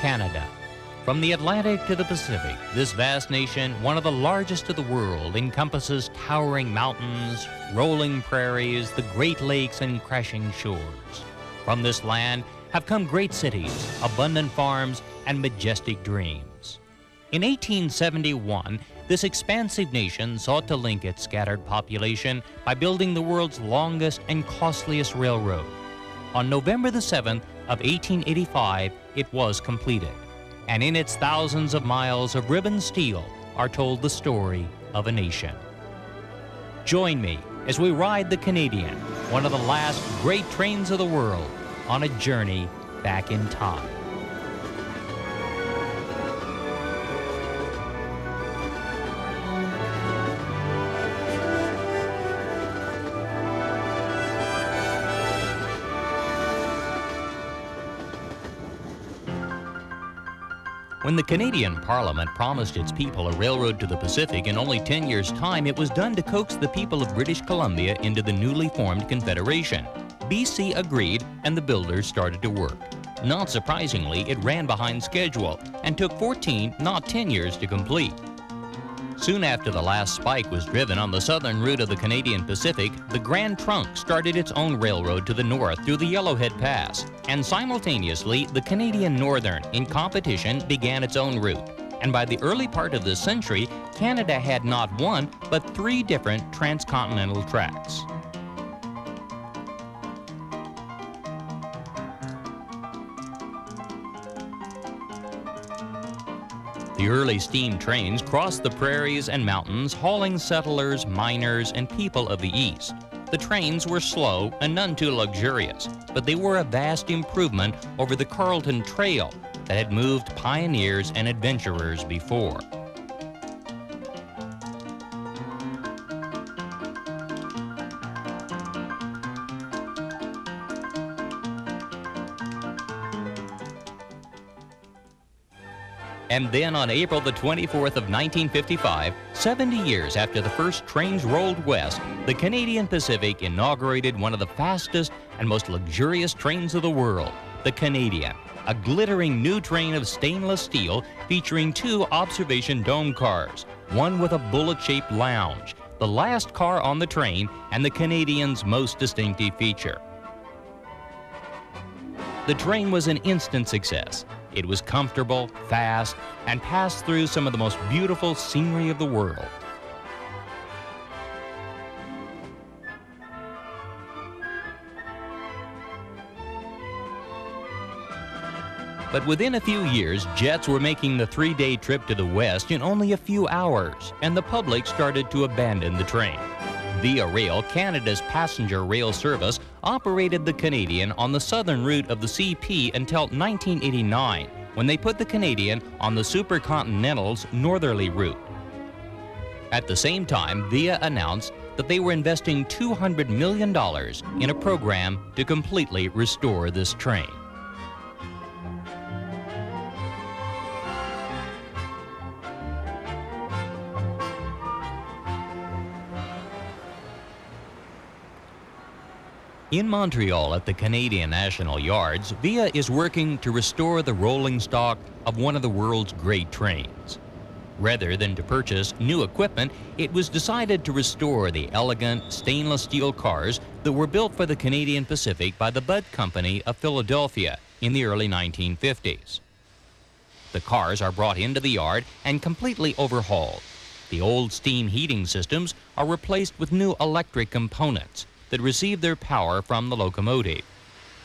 Canada. From the Atlantic to the Pacific, this vast nation, one of the largest of the world, encompasses towering mountains, rolling prairies, the Great Lakes, and crashing shores. From this land have come great cities, abundant farms, and majestic dreams. In 1871, this expansive nation sought to link its scattered population by building the world's longest and costliest railroad. On November the 7th of 1885, it was completed. And in its thousands of miles of ribbon steel are told the story of a nation. Join me as we ride the Canadian, one of the last great trains of the world, on a journey back in time. When the Canadian Parliament promised its people a railroad to the Pacific in only 10 years' time, it was done to coax the people of British Columbia into the newly formed Confederation. BC agreed, and the builders started to work. Not surprisingly, it ran behind schedule and took 14, not 10 years to complete. Soon after the last spike was driven on the southern route of the Canadian Pacific, the Grand Trunk started its own railroad to the north through the Yellowhead Pass. And simultaneously, the Canadian Northern, in competition, began its own route. And by the early part of this century, Canada had not one, but 3 different transcontinental tracks. The early steam trains crossed the prairies and mountains, hauling settlers, miners, and people of the East. The trains were slow and none too luxurious, but they were a vast improvement over the Carleton Trail that had moved pioneers and adventurers before. And then on April the 24th of 1955, 70 years after the first trains rolled west, the Canadian Pacific inaugurated one of the fastest and most luxurious trains of the world, the Canadian, a glittering new train of stainless steel featuring 2 observation dome cars, one with a bullet-shaped lounge, the last car on the train and the Canadian's most distinctive feature. The train was an instant success. It was comfortable, fast, and passed through some of the most beautiful scenery of the world. But within a few years, jets were making the 3-day trip to the west in only a few hours, and the public started to abandon the train. Via Rail, Canada's passenger rail service, operated the Canadian on the southern route of the CP until 1989, when they put the Canadian on the Supercontinental's northerly route. At the same time, Via announced that they were investing $200 million in a program to completely restore this train. In Montreal at the Canadian National Yards, Via is working to restore the rolling stock of one of the world's great trains. Rather than to purchase new equipment, it was decided to restore the elegant stainless steel cars that were built for the Canadian Pacific by the Budd Company of Philadelphia in the early 1950s. The cars are brought into the yard and completely overhauled. The old steam heating systems are replaced with new electric components that receive their power from the locomotive.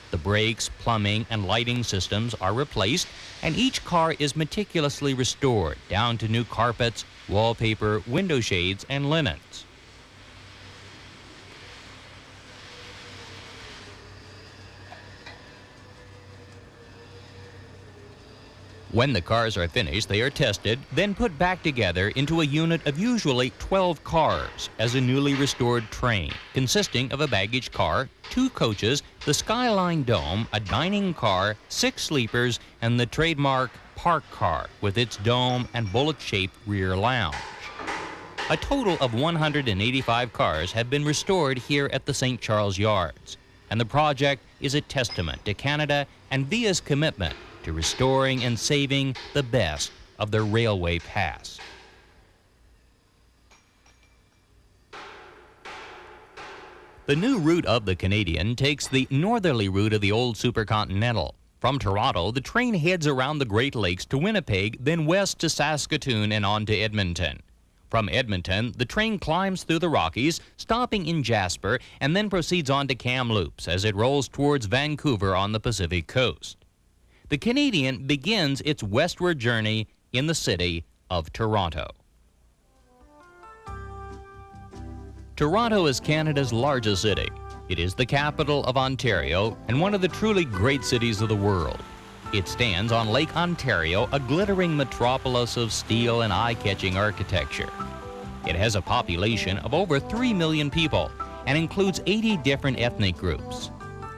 The brakes, plumbing, and lighting systems are replaced, and each car is meticulously restored down to new carpets, wallpaper, window shades, and linens. When the cars are finished, they are tested, then put back together into a unit of usually 12 cars as a newly restored train, consisting of a baggage car, 2 coaches, the Skyline Dome, a dining car, 6 sleepers, and the trademark park car with its dome and bullet-shaped rear lounge. A total of 185 cars have been restored here at the St. Charles Yards, and the project is a testament to Canada and Via's commitment to restoring and saving the best of their railway past. The new route of the Canadian takes the northerly route of the old supercontinental. From Toronto, the train heads around the Great Lakes to Winnipeg, then west to Saskatoon and on to Edmonton. From Edmonton, the train climbs through the Rockies, stopping in Jasper, and then proceeds on to Kamloops as it rolls towards Vancouver on the Pacific coast. The Canadian begins its westward journey in the city of Toronto. Toronto is Canada's largest city. It is the capital of Ontario and one of the truly great cities of the world. It stands on Lake Ontario, a glittering metropolis of steel and eye-catching architecture. It has a population of over 3 million people and includes 80 different ethnic groups.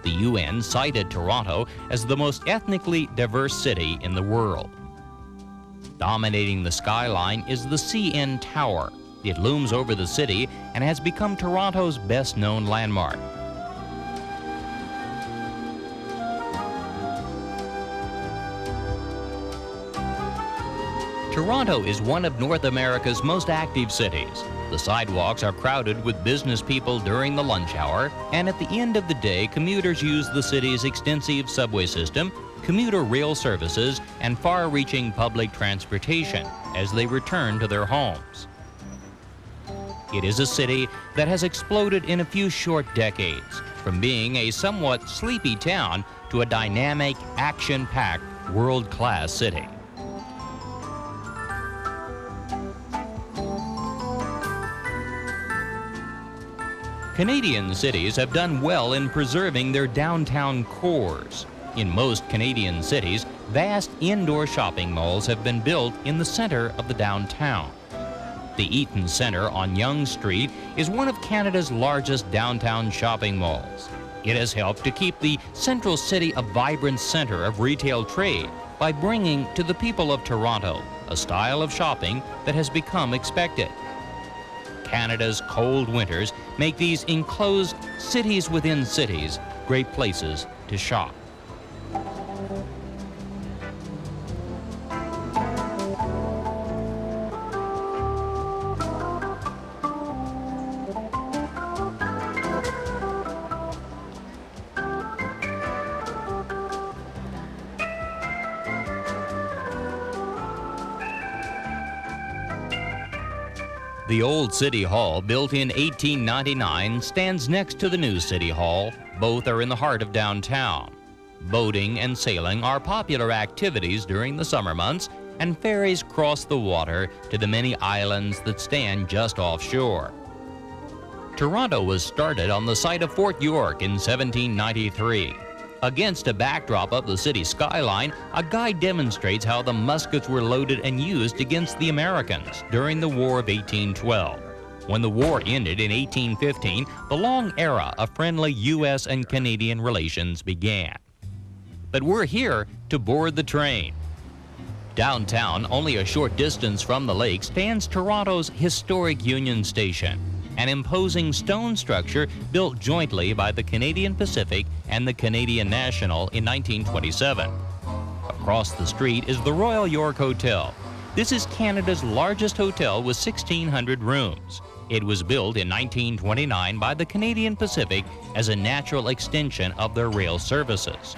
The UN cited Toronto as the most ethnically diverse city in the world. Dominating the skyline is the CN Tower. It looms over the city and has become Toronto's best-known landmark. Toronto is one of North America's most active cities. The sidewalks are crowded with business people during the lunch hour, and at the end of the day, commuters use the city's extensive subway system, commuter rail services, and far-reaching public transportation as they return to their homes. It is a city that has exploded in a few short decades, from being a somewhat sleepy town to a dynamic, action-packed, world-class city. Canadian cities have done well in preserving their downtown cores. In most Canadian cities, vast indoor shopping malls have been built in the center of the downtown. The Eaton Centre on Yonge Street is one of Canada's largest downtown shopping malls. It has helped to keep the central city a vibrant center of retail trade by bringing to the people of Toronto a style of shopping that has become expected. Canada's cold winters make these enclosed cities within cities great places to shop. The old City Hall, built in 1899, stands next to the new City Hall. Both are in the heart of downtown. Boating and sailing are popular activities during the summer months, and ferries cross the water to the many islands that stand just offshore. Toronto was started on the site of Fort York in 1793. Against a backdrop of the city skyline, a guide demonstrates how the muskets were loaded and used against the Americans during the War of 1812. When the war ended in 1815, the long era of friendly U.S. and Canadian relations began. But we're here to board the train. Downtown, only a short distance from the lake, stands Toronto's historic Union Station, an imposing stone structure built jointly by the Canadian Pacific and the Canadian National in 1927. Across the street is the Royal York Hotel. This is Canada's largest hotel with 1,600 rooms. It was built in 1929 by the Canadian Pacific as a natural extension of their rail services.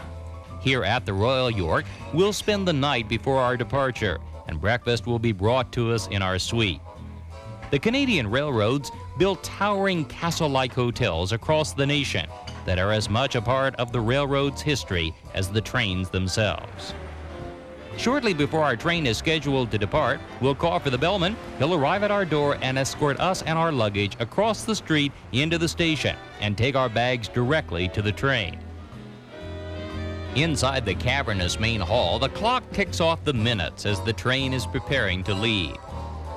Here at the Royal York, we'll spend the night before our departure, and breakfast will be brought to us in our suite. The Canadian railroads built towering castle-like hotels across the nation that are as much a part of the railroad's history as the trains themselves. Shortly before our train is scheduled to depart, we'll call for the bellman. He'll arrive at our door and escort us and our luggage across the street into the station and take our bags directly to the train. Inside the cavernous main hall, the clock ticks off the minutes as the train is preparing to leave.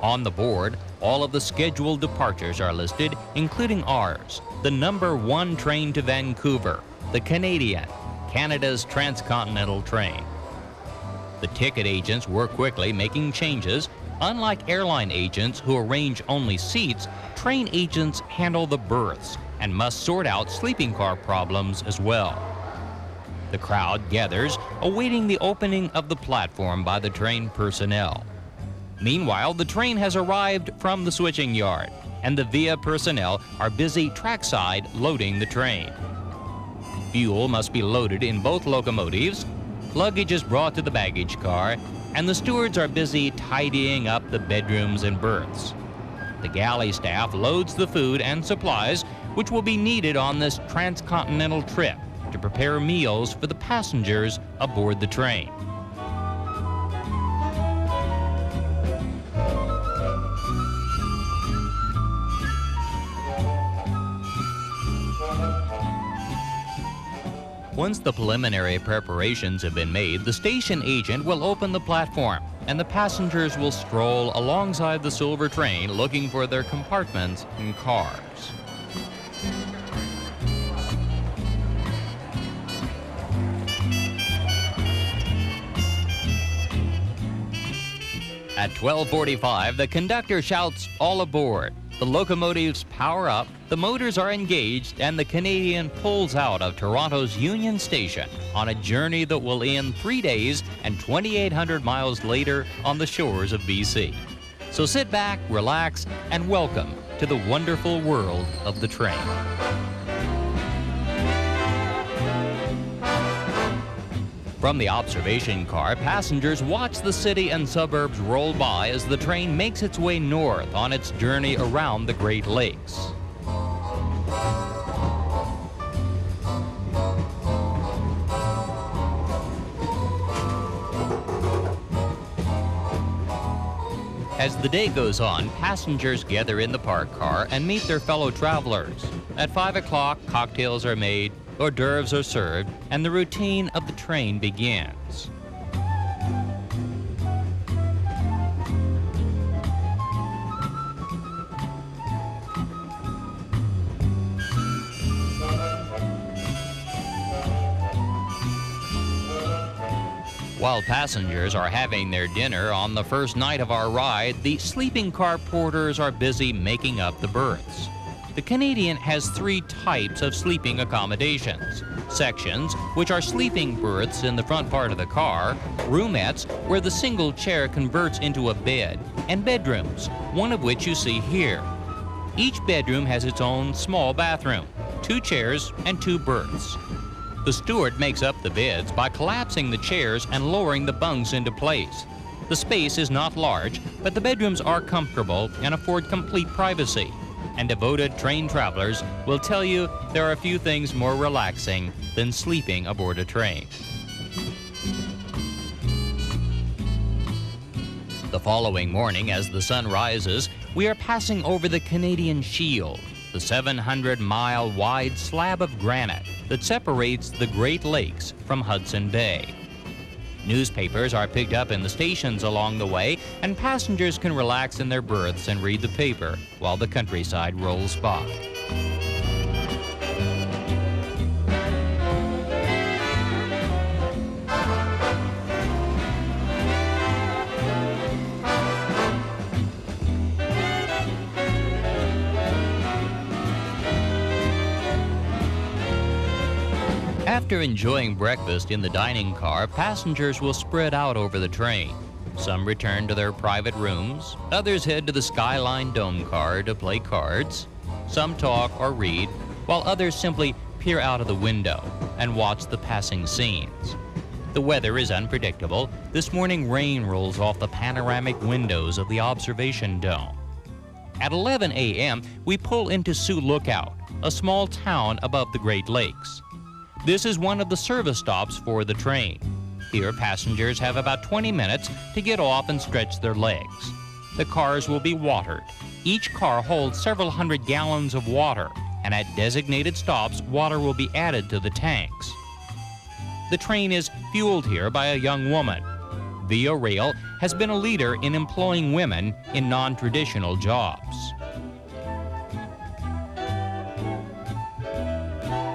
On the board, all of the scheduled departures are listed, including ours, the number 1 train to Vancouver, the Canadian, Canada's transcontinental train. The ticket agents work quickly, making changes. Unlike airline agents who arrange only seats, train agents handle the berths and must sort out sleeping car problems as well. The crowd gathers, awaiting the opening of the platform by the train personnel. Meanwhile, the train has arrived from the switching yard, and the VIA personnel are busy trackside loading the train. Fuel must be loaded in both locomotives, luggage is brought to the baggage car, and the stewards are busy tidying up the bedrooms and berths. The galley staff loads the food and supplies which will be needed on this transcontinental trip to prepare meals for the passengers aboard the train. Once the preliminary preparations have been made, the station agent will open the platform, and the passengers will stroll alongside the silver train looking for their compartments and cars. At 12:45, the conductor shouts, "All aboard!" The locomotives power up, the motors are engaged, and the Canadian pulls out of Toronto's Union Station on a journey that will end 3 days and 2,800 miles later on the shores of BC. So sit back, relax, and welcome to the wonderful world of the train. From the observation car, passengers watch the city and suburbs roll by as the train makes its way north on its journey around the Great Lakes. As the day goes on, passengers gather in the parked car and meet their fellow travelers. At 5 o'clock, cocktails are made, hors d'oeuvres are served, and the routine of the train begins. While passengers are having their dinner on the first night of our ride, the sleeping car porters are busy making up the berths. The Canadian has 3 types of sleeping accommodations: sections, which are sleeping berths in the front part of the car, roomettes, where the single chair converts into a bed, and bedrooms, one of which you see here. Each bedroom has its own small bathroom, 2 chairs, and 2 berths. The steward makes up the beds by collapsing the chairs and lowering the bunks into place. The space is not large, but the bedrooms are comfortable and afford complete privacy. And devoted train travelers will tell you there are a few things more relaxing than sleeping aboard a train. The following morning, as the sun rises, we are passing over the Canadian Shield, the 700-mile wide slab of granite that separates the Great Lakes from Hudson Bay. Newspapers are picked up in the stations along the way, and passengers can relax in their berths and read the paper while the countryside rolls by. After enjoying breakfast in the dining car, passengers will spread out over the train. Some return to their private rooms, others head to the Skyline Dome car to play cards. Some talk or read, while others simply peer out of the window and watch the passing scenes. The weather is unpredictable. This morning, rain rolls off the panoramic windows of the observation dome. At 11 a.m., we pull into Sioux Lookout, a small town above the Great Lakes. This is one of the service stops for the train. Here, passengers have about 20 minutes to get off and stretch their legs. The cars will be watered. Each car holds several hundred gallons of water, and at designated stops, water will be added to the tanks. The train is fueled here by a young woman. VIA Rail has been a leader in employing women in non-traditional jobs.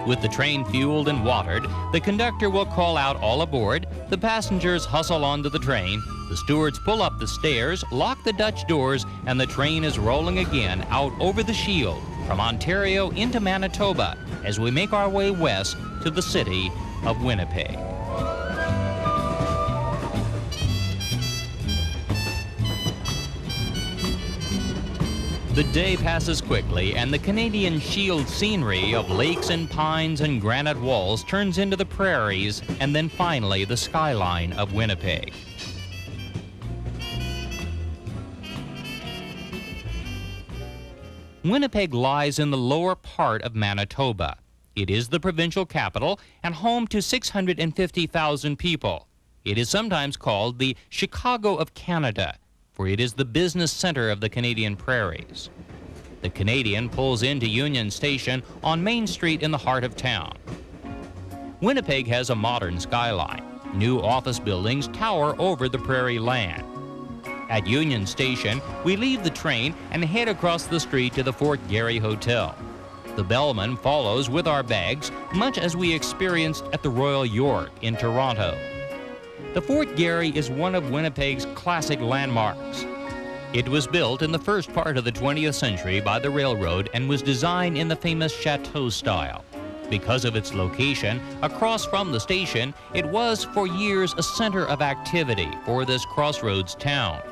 With the train fueled and watered, the conductor will call out "all aboard," the passengers hustle onto the train, the stewards pull up the stairs, lock the Dutch doors, and the train is rolling again out over the Shield from Ontario into Manitoba as we make our way west to the city of Winnipeg. The day passes quickly, and the Canadian Shield scenery of lakes and pines and granite walls turns into the prairies and then finally the skyline of Winnipeg. Winnipeg lies in the lower part of Manitoba. It is the provincial capital and home to 650,000 people. It is sometimes called the Chicago of Canada, for it is the business center of the Canadian prairies. The Canadian pulls into Union Station on Main Street in the heart of town. Winnipeg has a modern skyline. New office buildings tower over the prairie land. At Union Station, we leave the train and head across the street to the Fort Garry Hotel. The bellman follows with our bags, much as we experienced at the Royal York in Toronto. The Fort Garry is one of Winnipeg's classic landmarks. It was built in the first part of the 20th century by the railroad and was designed in the famous chateau style. Because of its location, across from the station, it was for years a center of activity for this crossroads town.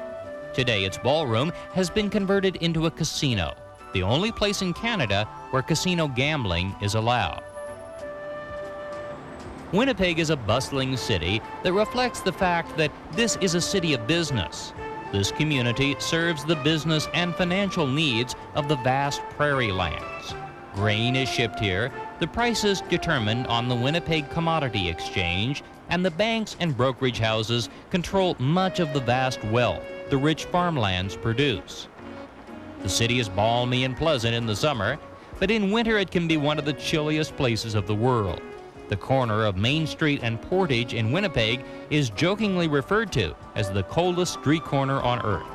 Today, its ballroom has been converted into a casino, the only place in Canada where casino gambling is allowed. Winnipeg is a bustling city that reflects the fact that this is a city of business. This community serves the business and financial needs of the vast prairie lands. Grain is shipped here, the prices determined on the Winnipeg Commodity Exchange, and the banks and brokerage houses control much of the vast wealth the rich farmlands produce. The city is balmy and pleasant in the summer, but in winter it can be one of the chilliest places of the world. The corner of Main Street and Portage in Winnipeg is jokingly referred to as the coldest street corner on earth.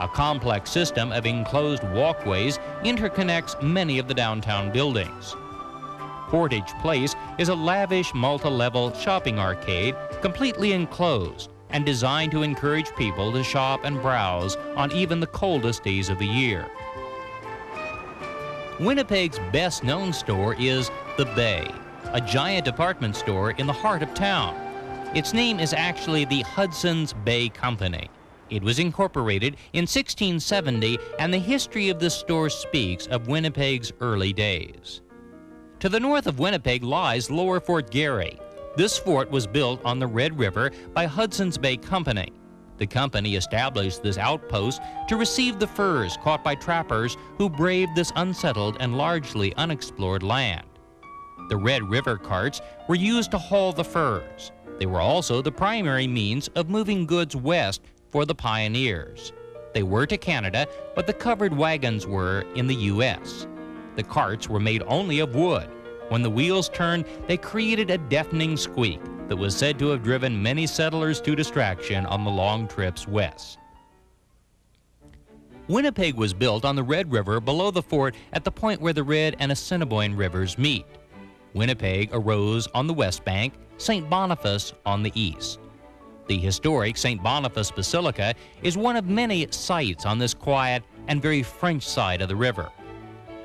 A complex system of enclosed walkways interconnects many of the downtown buildings. Portage Place is a lavish multi-level shopping arcade completely enclosed and designed to encourage people to shop and browse on even the coldest days of the year. Winnipeg's best-known store is The Bay, a giant department store in the heart of town. Its name is actually the Hudson's Bay Company. It was incorporated in 1670, and the history of this store speaks of Winnipeg's early days. To the north of Winnipeg lies Lower Fort Garry. This fort was built on the Red River by Hudson's Bay Company. The company established this outpost to receive the furs caught by trappers who braved this unsettled and largely unexplored land. The Red River carts were used to haul the furs. They were also the primary means of moving goods west for the pioneers. They were to Canada, but the covered wagons were in the U.S. The carts were made only of wood. When the wheels turned, they created a deafening squeak that was said to have driven many settlers to distraction on the long trips west. Winnipeg was built on the Red River below the fort at the point where the Red and Assiniboine rivers meet. Winnipeg arose on the west bank, St. Boniface on the east. The historic St. Boniface Basilica is one of many sites on this quiet and very French side of the river.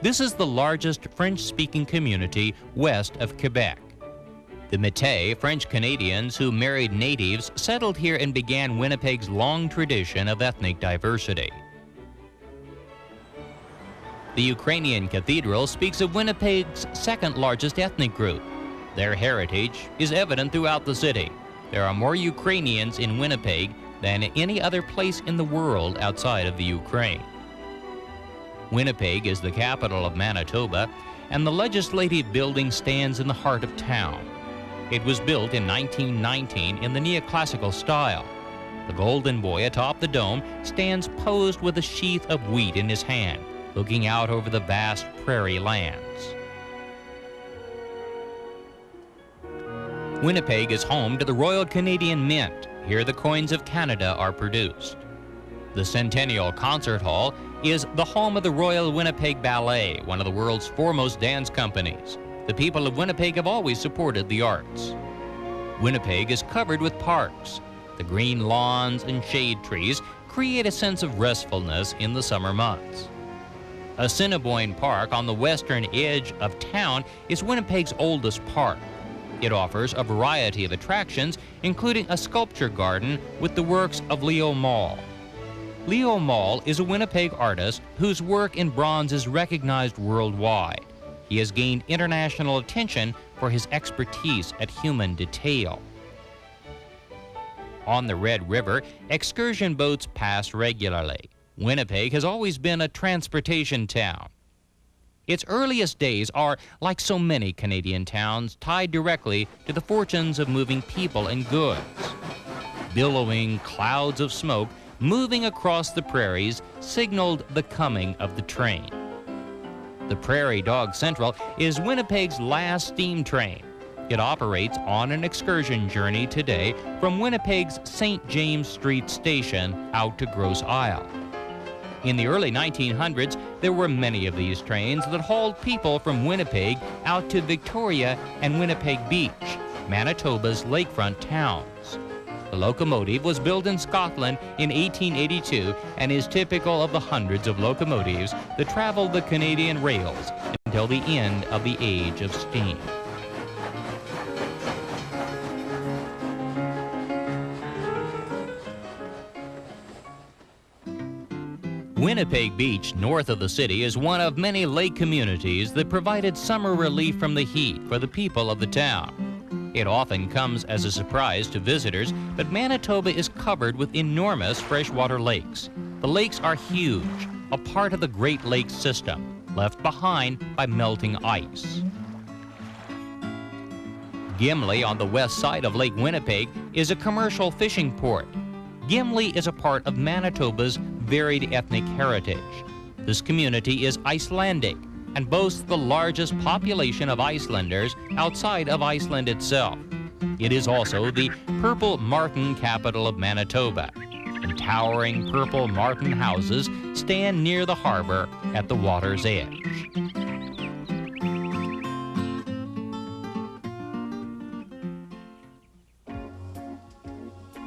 This is the largest French-speaking community west of Quebec. The Métis, French Canadians who married natives, settled here and began Winnipeg's long tradition of ethnic diversity. The Ukrainian Cathedral speaks of Winnipeg's second largest ethnic group. Their heritage is evident throughout the city. There are more Ukrainians in Winnipeg than any other place in the world outside of the Ukraine. Winnipeg is the capital of Manitoba, and the legislative building stands in the heart of town. It was built in 1919 in the neoclassical style. The Golden Boy atop the dome stands posed with a sheath of wheat in his hand, looking out over the vast prairie lands. Winnipeg is home to the Royal Canadian Mint. Here the coins of Canada are produced. The Centennial Concert Hall is the home of the Royal Winnipeg Ballet, one of the world's foremost dance companies. The people of Winnipeg have always supported the arts. Winnipeg is covered with parks. The green lawns and shade trees create a sense of restfulness in the summer months. Assiniboine Park on the western edge of town is Winnipeg's oldest park. It offers a variety of attractions, including a sculpture garden with the works of Leo Maul. Leo Maul is a Winnipeg artist whose work in bronze is recognized worldwide. He has gained international attention for his expertise at human detail. On the Red River, excursion boats pass regularly. Winnipeg has always been a transportation town. Its earliest days are, like so many Canadian towns, tied directly to the fortunes of moving people and goods. Billowing clouds of smoke moving across the prairies signaled the coming of the train. The Prairie Dog Central is Winnipeg's last steam train. It operates on an excursion journey today from Winnipeg's St. James Street station out to Grosse Isle. In the early 1900s, there were many of these trains that hauled people from Winnipeg out to Victoria and Winnipeg Beach, Manitoba's lakefront towns. The locomotive was built in Scotland in 1882 and is typical of the hundreds of locomotives that traveled the Canadian rails until the end of the age of steam. Winnipeg Beach, north of the city, is one of many lake communities that provided summer relief from the heat for the people of the town. It often comes as a surprise to visitors, but Manitoba is covered with enormous freshwater lakes. The lakes are huge, a part of the Great Lakes system, left behind by melting ice. Gimli, on the west side of Lake Winnipeg, is a commercial fishing port. Gimli is a part of Manitoba's varied ethnic heritage. This community is Icelandic and boasts the largest population of Icelanders outside of Iceland itself. It is also the Purple Martin capital of Manitoba, and towering purple martin houses stand near the harbor at the water's edge.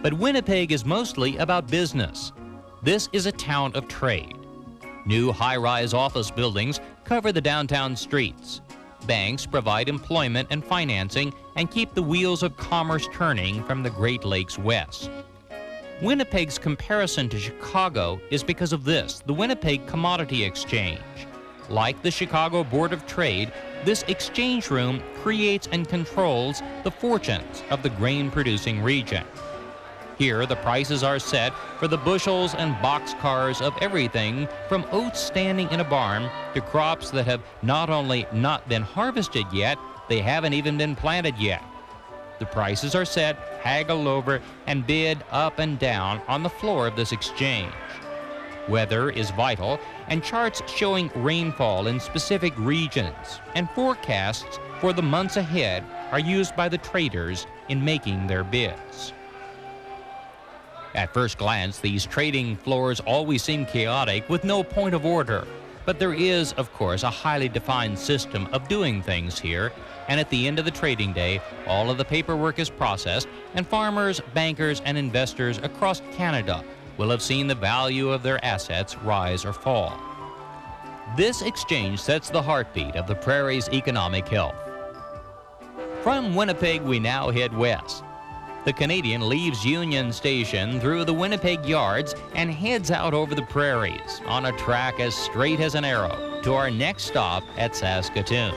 But Winnipeg is mostly about business. This is a town of trade. New high-rise office buildings cover the downtown streets. Banks provide employment and financing and keep the wheels of commerce turning from the Great Lakes west. Winnipeg's comparison to Chicago is because of this, the Winnipeg Commodity Exchange. Like the Chicago Board of Trade, this exchange room creates and controls the fortunes of the grain-producing region. Here, the prices are set for the bushels and boxcars of everything from oats standing in a barn to crops that have not only not been harvested yet, they haven't even been planted yet. The prices are set, haggled over, and bid up and down on the floor of this exchange. Weather is vital, and charts showing rainfall in specific regions and forecasts for the months ahead are used by the traders in making their bids. At first glance, these trading floors always seem chaotic with no point of order. But there is, of course, a highly defined system of doing things here, and at the end of the trading day, all of the paperwork is processed, and farmers, bankers, and investors across Canada will have seen the value of their assets rise or fall. This exchange sets the heartbeat of the prairie's economic health. From Winnipeg, we now head west. The Canadian leaves Union Station through the Winnipeg Yards and heads out over the prairies on a track as straight as an arrow to our next stop at Saskatoon.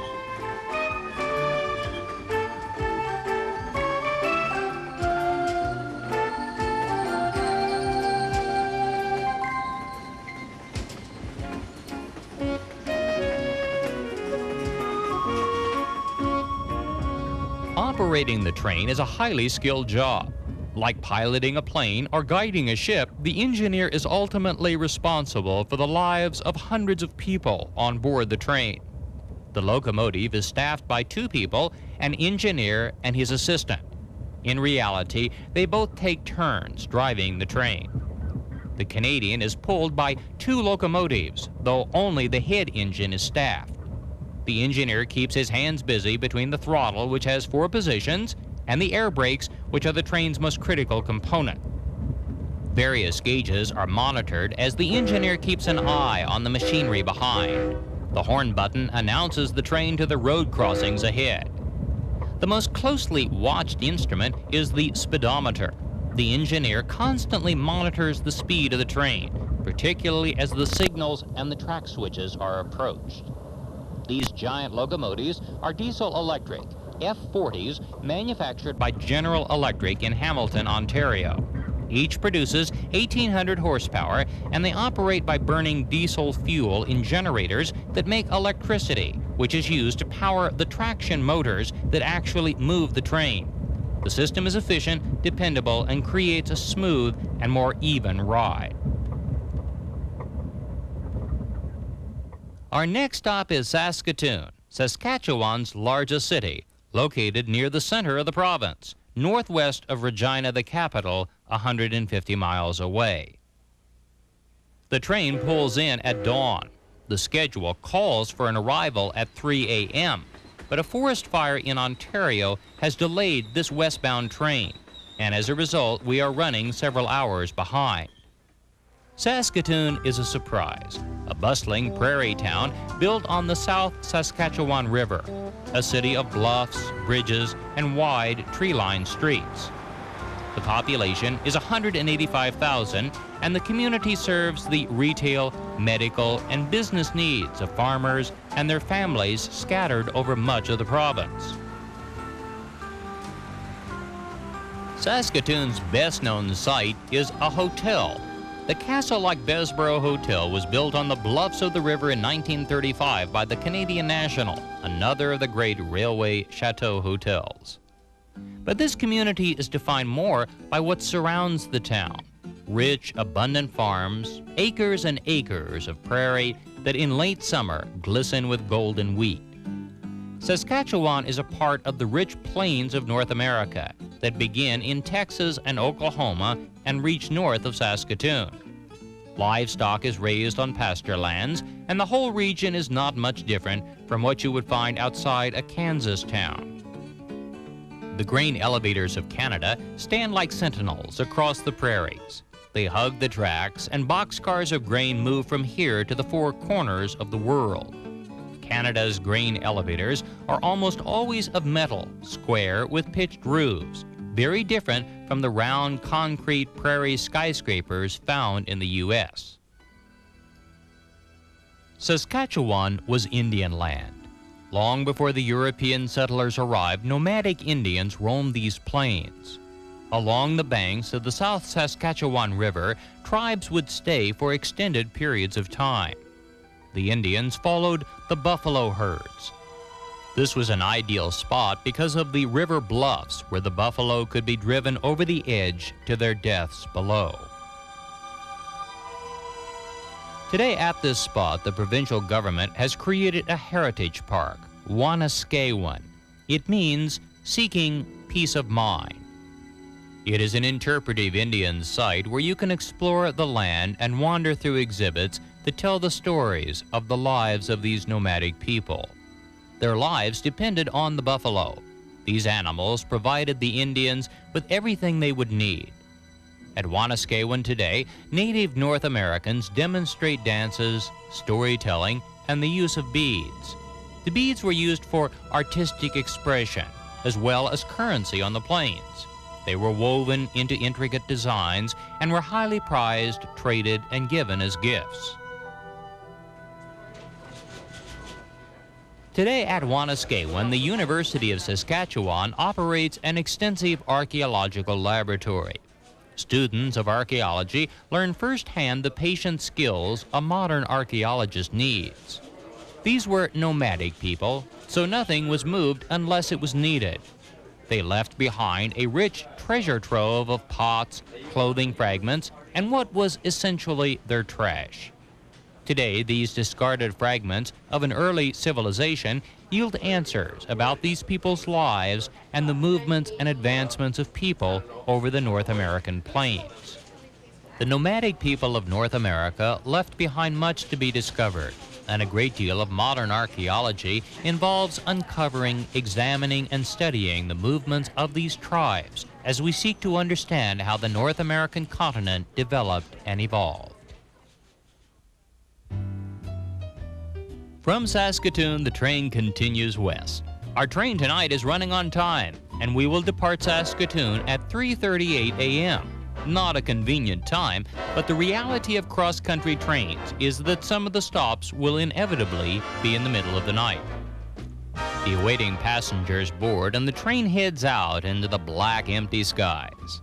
Operating the train is a highly skilled job. Like piloting a plane or guiding a ship, the engineer is ultimately responsible for the lives of hundreds of people on board the train. The locomotive is staffed by 2 people, an engineer and his assistant. In reality, they both take turns driving the train. The Canadian is pulled by 2 locomotives, though only the head engine is staffed. The engineer keeps his hands busy between the throttle, which has 4 positions, and the air brakes, which are the train's most critical component. Various gauges are monitored as the engineer keeps an eye on the machinery behind. The horn button announces the train to the road crossings ahead. The most closely watched instrument is the speedometer. The engineer constantly monitors the speed of the train, particularly as the signals and the track switches are approached. These giant locomotives are diesel-electric F-40s manufactured by General Electric in Hamilton, Ontario. Each produces 1,800 horsepower, and they operate by burning diesel fuel in generators that make electricity, which is used to power the traction motors that actually move the train. The system is efficient, dependable, and creates a smooth and more even ride. Our next stop is Saskatoon, Saskatchewan's largest city, located near the center of the province, northwest of Regina, the capital, 150 miles away. The train pulls in at dawn. The schedule calls for an arrival at 3 a.m., but a forest fire in Ontario has delayed this westbound train, and as a result, we are running several hours behind. Saskatoon is a surprise, a bustling prairie town built on the South Saskatchewan River, a city of bluffs, bridges, and wide tree-lined streets. The population is 185,000, and the community serves the retail, medical, and business needs of farmers and their families scattered over much of the province. Saskatoon's best-known site is a hotel. The castle-like Bessborough Hotel was built on the bluffs of the river in 1935 by the Canadian National, another of the great railway chateau hotels. But this community is defined more by what surrounds the town. Rich, abundant farms, acres and acres of prairie that in late summer glisten with golden wheat. Saskatchewan is a part of the rich plains of North America that begin in Texas and Oklahoma and reach north of Saskatoon. Livestock is raised on pasture lands, and the whole region is not much different from what you would find outside a Kansas town. The grain elevators of Canada stand like sentinels across the prairies. They hug the tracks, and boxcars of grain move from here to the four corners of the world. Canada's grain elevators are almost always of metal, square with pitched roofs, very different from the round concrete prairie skyscrapers found in the U.S. Saskatchewan was Indian land. Long before the European settlers arrived, nomadic Indians roamed these plains. Along the banks of the South Saskatchewan River, tribes would stay for extended periods of time. The Indians followed the buffalo herds. This was an ideal spot because of the river bluffs where the buffalo could be driven over the edge to their deaths below. Today at this spot, the provincial government has created a heritage park, Wanuskewin. It means seeking peace of mind. It is an interpretive Indian site where you can explore the land and wander through exhibits that tell the stories of the lives of these nomadic people. Their lives depended on the buffalo. These animals provided the Indians with everything they would need. At Wanuskewin today, native North Americans demonstrate dances, storytelling, and the use of beads. The beads were used for artistic expression, as well as currency on the plains. They were woven into intricate designs and were highly prized, traded, and given as gifts. Today at Wanuskewin, the University of Saskatchewan operates an extensive archaeological laboratory. Students of archaeology learn firsthand the patient skills a modern archaeologist needs. These were nomadic people, so nothing was moved unless it was needed. They left behind a rich treasure trove of pots, clothing fragments, and what was essentially their trash. Today, these discarded fragments of an early civilization yield answers about these people's lives and the movements and advancements of people over the North American plains. The nomadic people of North America left behind much to be discovered, and a great deal of modern archaeology involves uncovering, examining, and studying the movements of these tribes as we seek to understand how the North American continent developed and evolved. From Saskatoon, the train continues west. Our train tonight is running on time, and we will depart Saskatoon at 3:38 a.m. Not a convenient time, but the reality of cross-country trains is that some of the stops will inevitably be in the middle of the night. The awaiting passengers board, and the train heads out into the black, empty skies.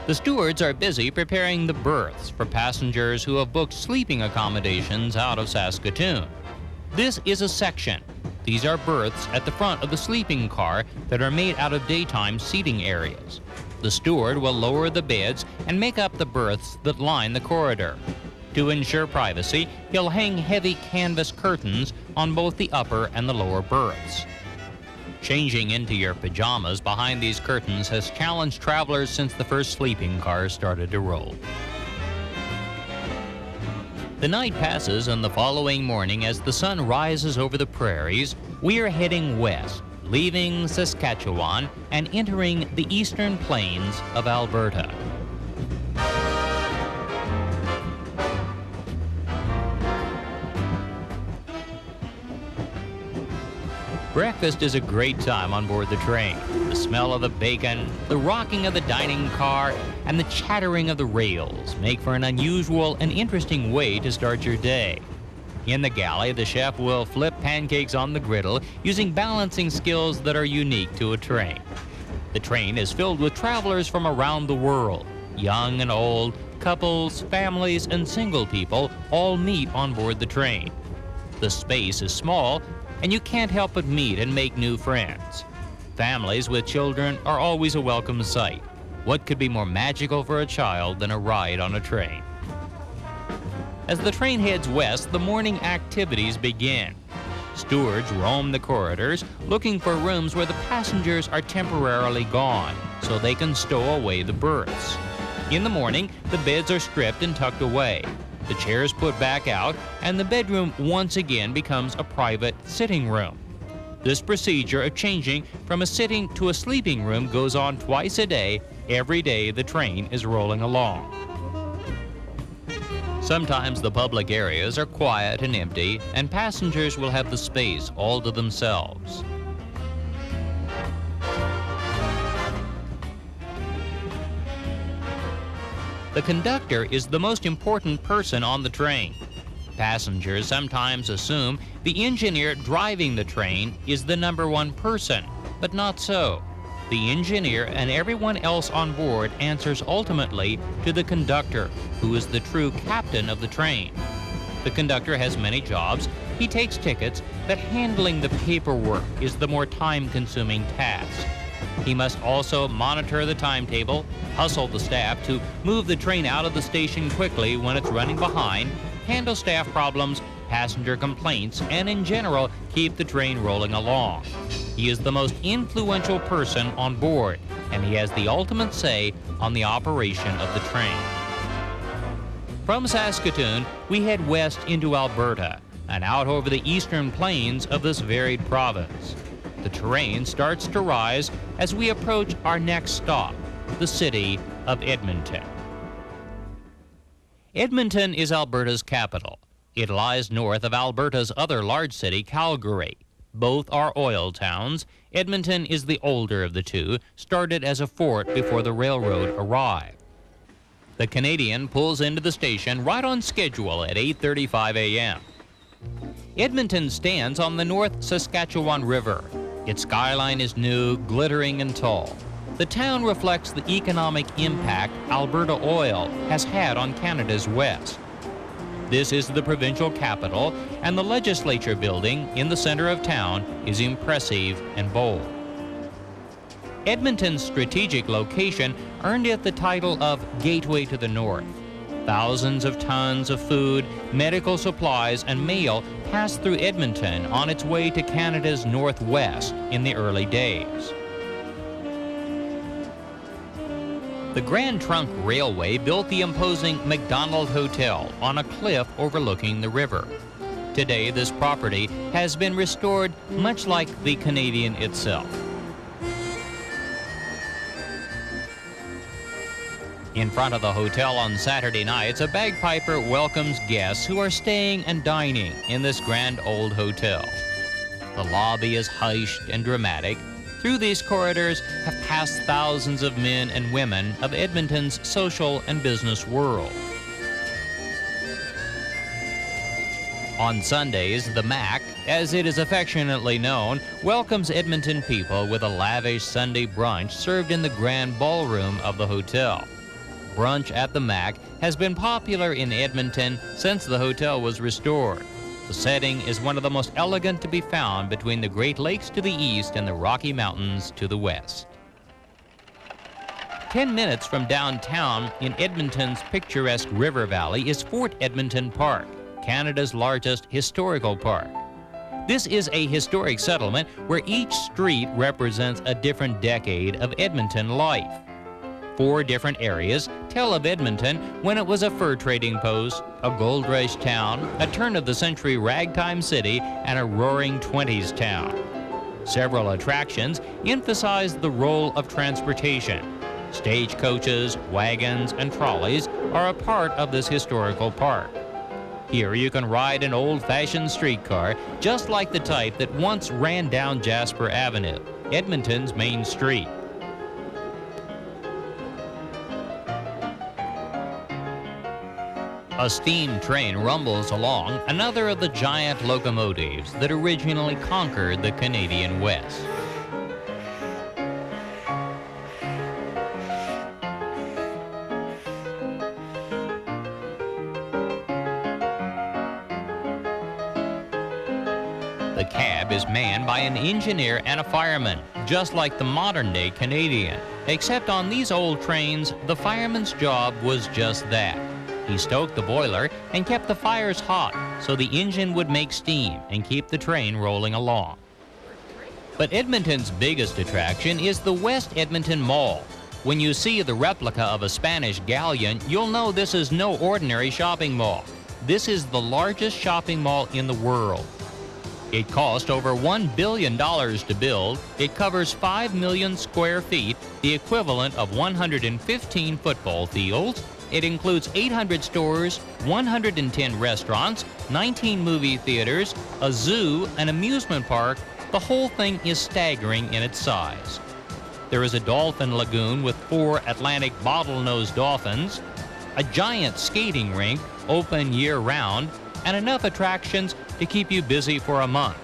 The stewards are busy preparing the berths for passengers who have booked sleeping accommodations out of Saskatoon. This is a section. These are berths at the front of the sleeping car that are made out of daytime seating areas. The steward will lower the beds and make up the berths that line the corridor. To ensure privacy, he'll hang heavy canvas curtains on both the upper and the lower berths. Changing into your pajamas behind these curtains has challenged travelers since the first sleeping cars started to roll. The night passes, and the following morning, as the sun rises over the prairies, we are heading west, leaving Saskatchewan and entering the eastern plains of Alberta. Breakfast is a great time on board the train. The smell of the bacon, the rocking of the dining car, and the chattering of the rails make for an unusual and interesting way to start your day. In the galley, the chef will flip pancakes on the griddle using balancing skills that are unique to a train. The train is filled with travelers from around the world. Young and old, couples, families, and single people all meet on board the train. The space is small, and you can't help but meet and make new friends. Families with children are always a welcome sight. What could be more magical for a child than a ride on a train? As the train heads west, the morning activities begin. Stewards roam the corridors, looking for rooms where the passengers are temporarily gone, so they can stow away the berths. In the morning, the beds are stripped and tucked away. The chairs put back out, and the bedroom once again becomes a private sitting room. This procedure of changing from a sitting to a sleeping room goes on twice a day, every day the train is rolling along. Sometimes the public areas are quiet and empty, and passengers will have the space all to themselves. The conductor is the most important person on the train. Passengers sometimes assume the engineer driving the train is the number one person, but not so. The engineer and everyone else on board answers ultimately to the conductor, who is the true captain of the train. The conductor has many jobs. He takes tickets, but handling the paperwork is the more time-consuming task. He must also monitor the timetable, hustle the staff to move the train out of the station quickly when it's running behind, handle staff problems, passenger complaints, and in general, keep the train rolling along. He is the most influential person on board, and he has the ultimate say on the operation of the train. From Saskatoon, we head west into Alberta and out over the eastern plains of this varied province. The terrain starts to rise as we approach our next stop, the city of Edmonton. Edmonton is Alberta's capital. It lies north of Alberta's other large city, Calgary. Both are oil towns. Edmonton is the older of the two, started as a fort before the railroad arrived. The Canadian pulls into the station right on schedule at 8:35 a.m. Edmonton stands on the North Saskatchewan River. Its skyline is new, glittering, and tall. The town reflects the economic impact Alberta Oil has had on Canada's west. This is the provincial capital, and the legislature building in the center of town is impressive and bold. Edmonton's strategic location earned it the title of Gateway to the North. Thousands of tons of food, medical supplies, and mail passed through Edmonton on its way to Canada's northwest in the early days. The Grand Trunk Railway built the imposing Macdonald Hotel on a cliff overlooking the river. Today, this property has been restored much like the Canadian itself. In front of the hotel on Saturday nights, a bagpiper welcomes guests who are staying and dining in this grand old hotel. The lobby is hushed and dramatic. Through these corridors have passed thousands of men and women of Edmonton's social and business world. On Sundays, the Mac, as it is affectionately known, welcomes Edmonton people with a lavish Sunday brunch served in the grand ballroom of the hotel. Brunch at the Mac has been popular in Edmonton since the hotel was restored. The setting is one of the most elegant to be found between the Great Lakes to the east and the Rocky Mountains to the west. 10 minutes from downtown in Edmonton's picturesque river valley is Fort Edmonton Park, Canada's largest historical park. This is a historic settlement where each street represents a different decade of Edmonton life. 4 different areas tell of Edmonton when it was a fur trading post, a gold rush town, a turn-of-the-century ragtime city, and a roaring 20s town. Several attractions emphasize the role of transportation. Stagecoaches, wagons, and trolleys are a part of this historical park. Here you can ride an old-fashioned streetcar, just like the type that once ran down Jasper Avenue, Edmonton's main street. A steam train rumbles along, another of the giant locomotives that originally conquered the Canadian West. The cab is manned by an engineer and a fireman, just like the modern-day Canadian. Except on these old trains, the fireman's job was just that. He stoked the boiler and kept the fires hot so the engine would make steam and keep the train rolling along. But Edmonton's biggest attraction is the West Edmonton Mall. When you see the replica of a Spanish galleon, you'll know this is no ordinary shopping mall. This is the largest shopping mall in the world. It cost over $1 billion to build. It covers 5 million square feet, the equivalent of 115 football fields. It includes 800 stores, 110 restaurants, 19 movie theaters, a zoo, an amusement park. The whole thing is staggering in its size. There is a dolphin lagoon with 4 Atlantic bottlenose dolphins, a giant skating rink open year-round, and enough attractions to keep you busy for a month.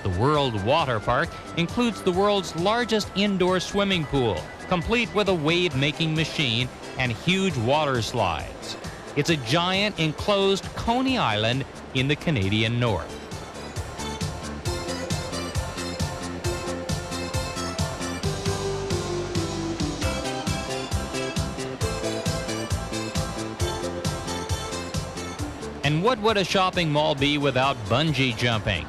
The World Water Park includes the world's largest indoor swimming pool, complete with a wave-making machine and huge water slides. It's a giant enclosed Coney Island in the Canadian North. And what would a shopping mall be without bungee jumping?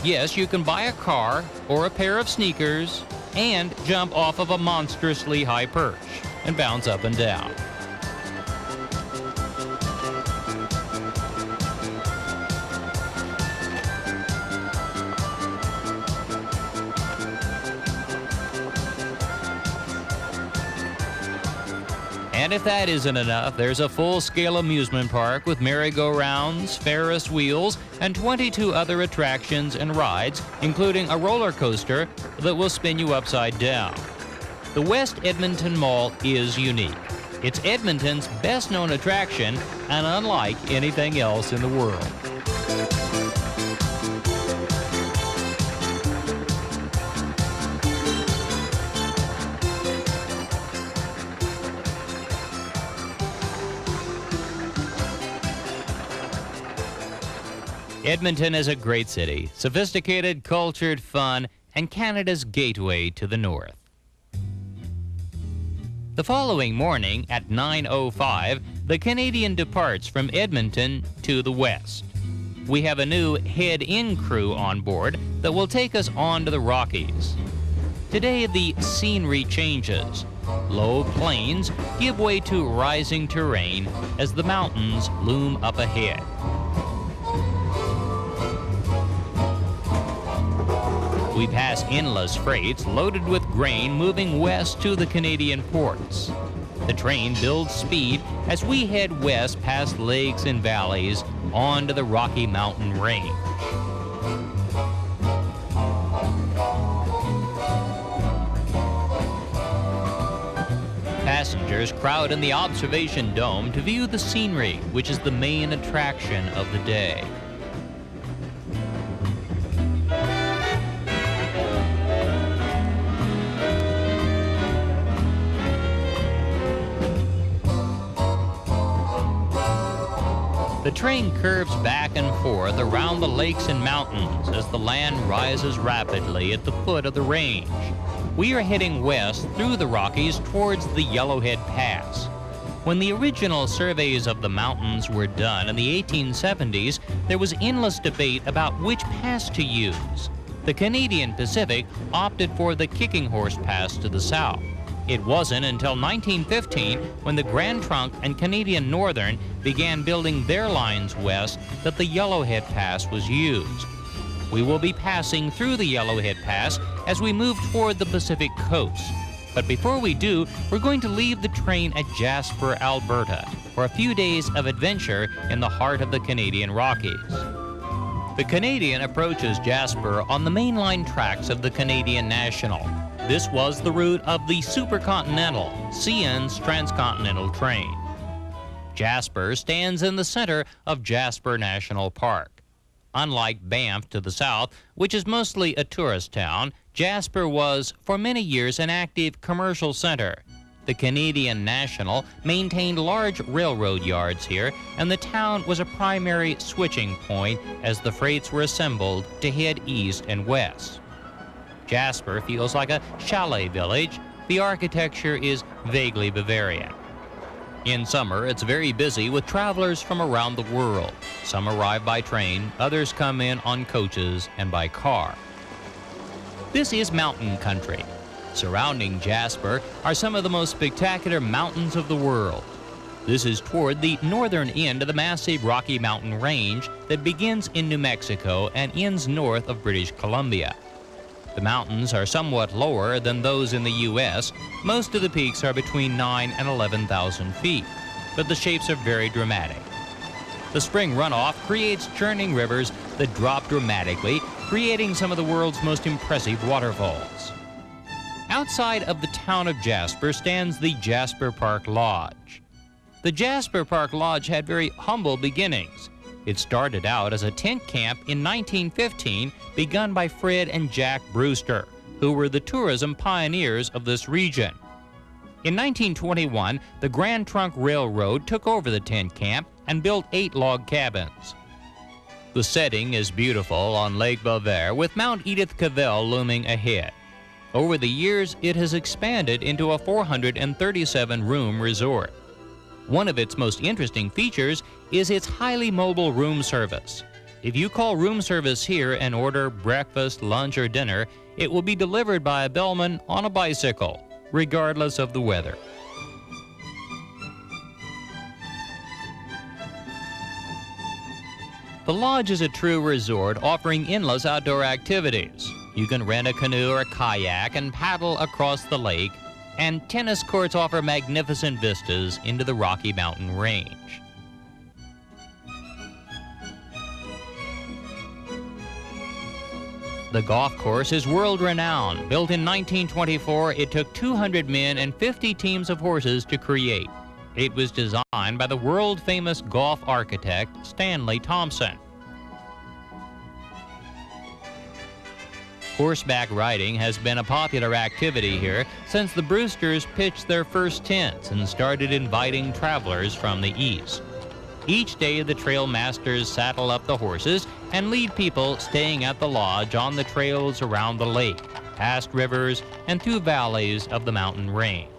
Yes, you can buy a car or a pair of sneakers and jump off of a monstrously high perch and bounce up and down. And if that isn't enough, there's a full-scale amusement park with merry-go-rounds, Ferris wheels, and 22 other attractions and rides, including a roller coaster that will spin you upside down. The West Edmonton Mall is unique. It's Edmonton's best-known attraction and unlike anything else in the world. Edmonton is a great city, sophisticated, cultured, fun, and Canada's gateway to the north. The following morning at 9:05, the Canadian departs from Edmonton to the west. We have a new head-in crew on board that will take us on to the Rockies. Today, the scenery changes. Low plains give way to rising terrain as the mountains loom up ahead. We pass endless freights loaded with grain moving west to the Canadian ports. The train builds speed as we head west past lakes and valleys onto the Rocky Mountain Range. passengers crowd in the observation dome to view the scenery, which is the main attraction of the day. The train curves back and forth around the lakes and mountains as the land rises rapidly at the foot of the range. We are heading west through the Rockies towards the Yellowhead Pass. When the original surveys of the mountains were done in the 1870s, there was endless debate about which pass to use. The Canadian Pacific opted for the Kicking Horse Pass to the south. It wasn't until 1915, when the Grand Trunk and Canadian Northern began building their lines west, that the Yellowhead Pass was used. We will be passing through the Yellowhead Pass as we move toward the Pacific coast. But before we do, we're going to leave the train at Jasper, Alberta, for a few days of adventure in the heart of the Canadian Rockies. The Canadian approaches Jasper on the mainline tracks of the Canadian National. This was the route of the Supercontinental, CN's transcontinental train. Jasper stands in the center of Jasper National Park. Unlike Banff to the south, which is mostly a tourist town, Jasper was, for many years, an active commercial center. The Canadian National maintained large railroad yards here, and the town was a primary switching point as the freights were assembled to head east and west. Jasper feels like a chalet village. The architecture is vaguely Bavarian. In summer, it's very busy with travelers from around the world. Some arrive by train, others come in on coaches and by car. This is mountain country. Surrounding Jasper are some of the most spectacular mountains of the world. This is toward the northern end of the massive Rocky Mountain Range that begins in New Mexico and ends north of British Columbia. The mountains are somewhat lower than those in the U.S. Most of the peaks are between 9,000 and 11,000 feet, but the shapes are very dramatic. The spring runoff creates churning rivers that drop dramatically, creating some of the world's most impressive waterfalls. Outside of the town of Jasper stands the Jasper Park Lodge. The Jasper Park Lodge had very humble beginnings. It started out as a tent camp in 1915, begun by Fred and Jack Brewster, who were the tourism pioneers of this region. In 1921, the Grand Trunk Railroad took over the tent camp and built 8 log cabins. The setting is beautiful on Lake Belvoir, with Mount Edith Cavell looming ahead. Over the years, it has expanded into a 437-room resort. One of its most interesting features is its highly mobile room service. If you call room service here and order breakfast, lunch, or dinner, it will be delivered by a bellman on a bicycle, regardless of the weather. The lodge is a true resort offering endless outdoor activities. You can rent a canoe or a kayak and paddle across the lake, and tennis courts offer magnificent vistas into the Rocky Mountain Range. The golf course is world-renowned. Built in 1924, it took 200 men and 50 teams of horses to create. It was designed by the world-famous golf architect Stanley Thompson. Horseback riding has been a popular activity here since the Brewsters pitched their first tents and started inviting travelers from the east. Each day, the trail masters saddle up the horses and lead people staying at the lodge on the trails around the lake, past rivers, and through valleys of the mountain range.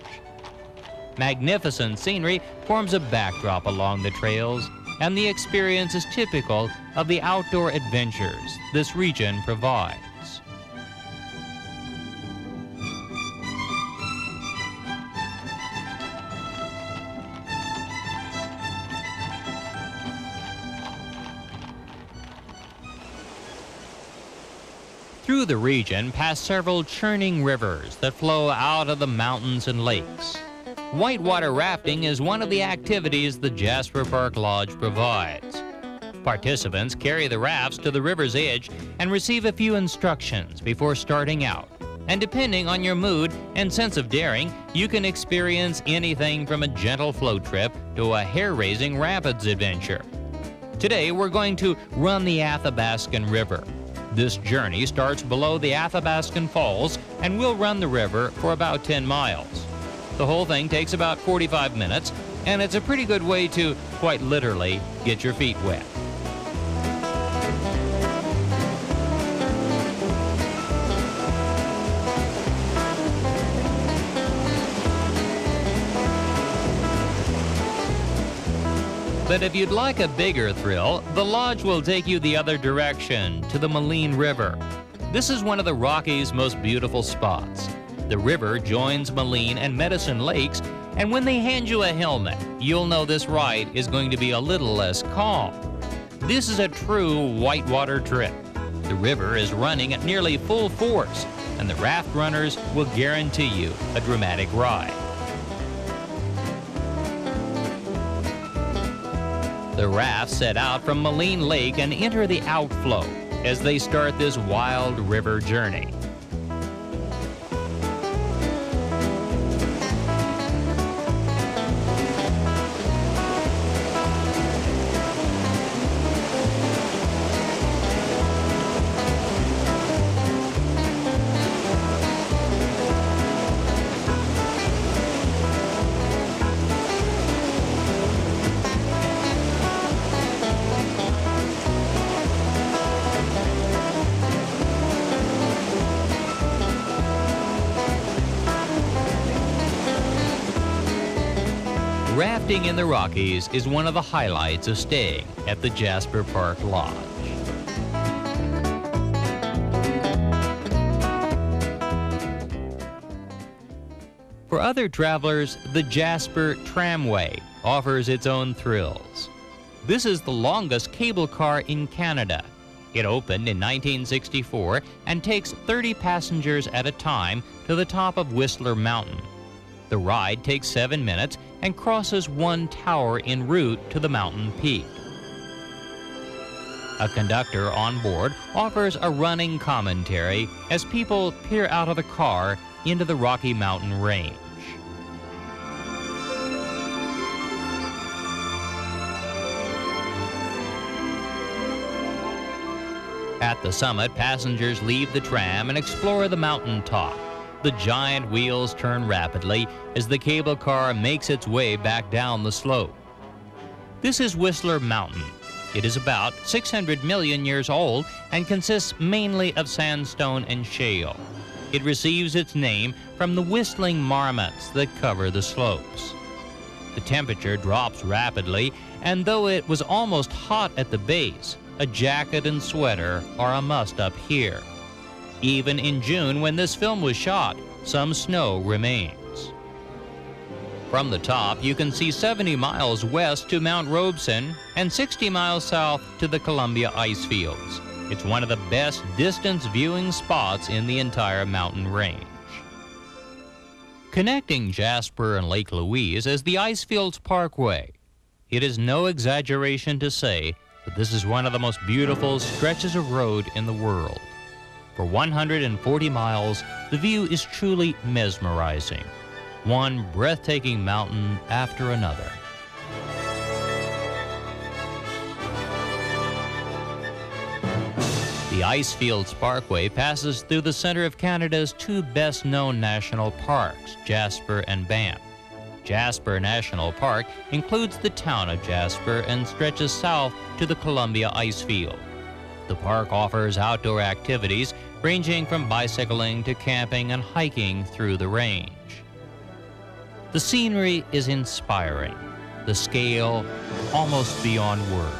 Magnificent scenery forms a backdrop along the trails, and the experience is typical of the outdoor adventures this region provides. Through the region pass several churning rivers that flow out of the mountains and lakes. Whitewater rafting is one of the activities the Jasper Park Lodge provides. Participants carry the rafts to the river's edge and receive a few instructions before starting out, And depending on your mood and sense of daring, you can experience anything from a gentle float trip to a hair-raising rapids adventure. Today, we're going to run the Athabascan River. This journey starts below the Athabascan Falls, and we'll run the river for about 10 miles. The whole thing takes about 45 minutes, and it's a pretty good way to, quite literally, get your feet wet. But if you'd like a bigger thrill, the lodge will take you the other direction, to the Maligne River. This is one of the Rockies' most beautiful spots. The river joins Maligne and Medicine Lakes, and when they hand you a helmet, you'll know this ride is going to be a little less calm. This is a true whitewater trip. The river is running at nearly full force, and the raft runners will guarantee you a dramatic ride. The rafts set out from Maligne Lake and enter the outflow as they start this wild river journey. Rafting in the Rockies is one of the highlights of staying at the Jasper Park Lodge. For other travelers, the Jasper Tramway offers its own thrills. This is the longest cable car in Canada. It opened in 1964 and takes 30 passengers at a time to the top of Whistler Mountain. The ride takes 7 minutes and crosses one tower en route to the mountain peak. A conductor on board offers a running commentary as people peer out of the car into the Rocky Mountain range. At the summit, passengers leave the tram and explore the mountaintop. The giant wheels turn rapidly as the cable car makes its way back down the slope. This is Whistler Mountain. It is about 600 million years old and consists mainly of sandstone and shale. It receives its name from the whistling marmots that cover the slopes. The temperature drops rapidly, and though it was almost hot at the base, a jacket and sweater are a must up here. Even in June, when this film was shot, some snow remains. From the top, you can see 70 miles west to Mount Robeson and 60 miles south to the Columbia ice fields. It's one of the best distance viewing spots in the entire mountain range. Connecting Jasper and Lake Louise is the Icefields Parkway. It is no exaggeration to say that this is one of the most beautiful stretches of road in the world. For 140 miles, the view is truly mesmerizing, one breathtaking mountain after another. The Icefields Parkway passes through the center of Canada's two best-known national parks, Jasper and Banff. Jasper National Park includes the town of Jasper and stretches south to the Columbia Icefield. The park offers outdoor activities ranging from bicycling to camping and hiking through the range. The scenery is inspiring, the scale almost beyond words.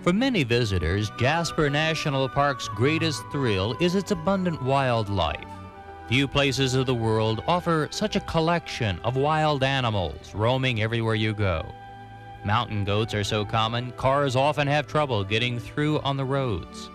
For many visitors, Jasper National Park's greatest thrill is its abundant wildlife. Few places of the world offer such a collection of wild animals roaming everywhere you go. Mountain goats are so common, cars often have trouble getting through on the roads.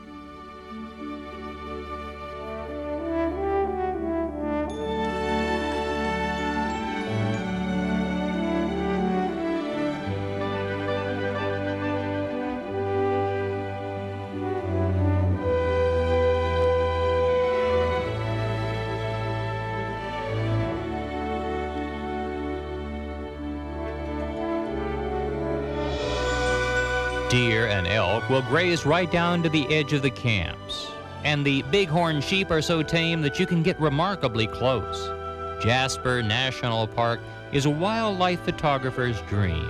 Deer and elk will graze right down to the edge of the camps. And the bighorn sheep are so tame that you can get remarkably close. Jasper National Park is a wildlife photographer's dream.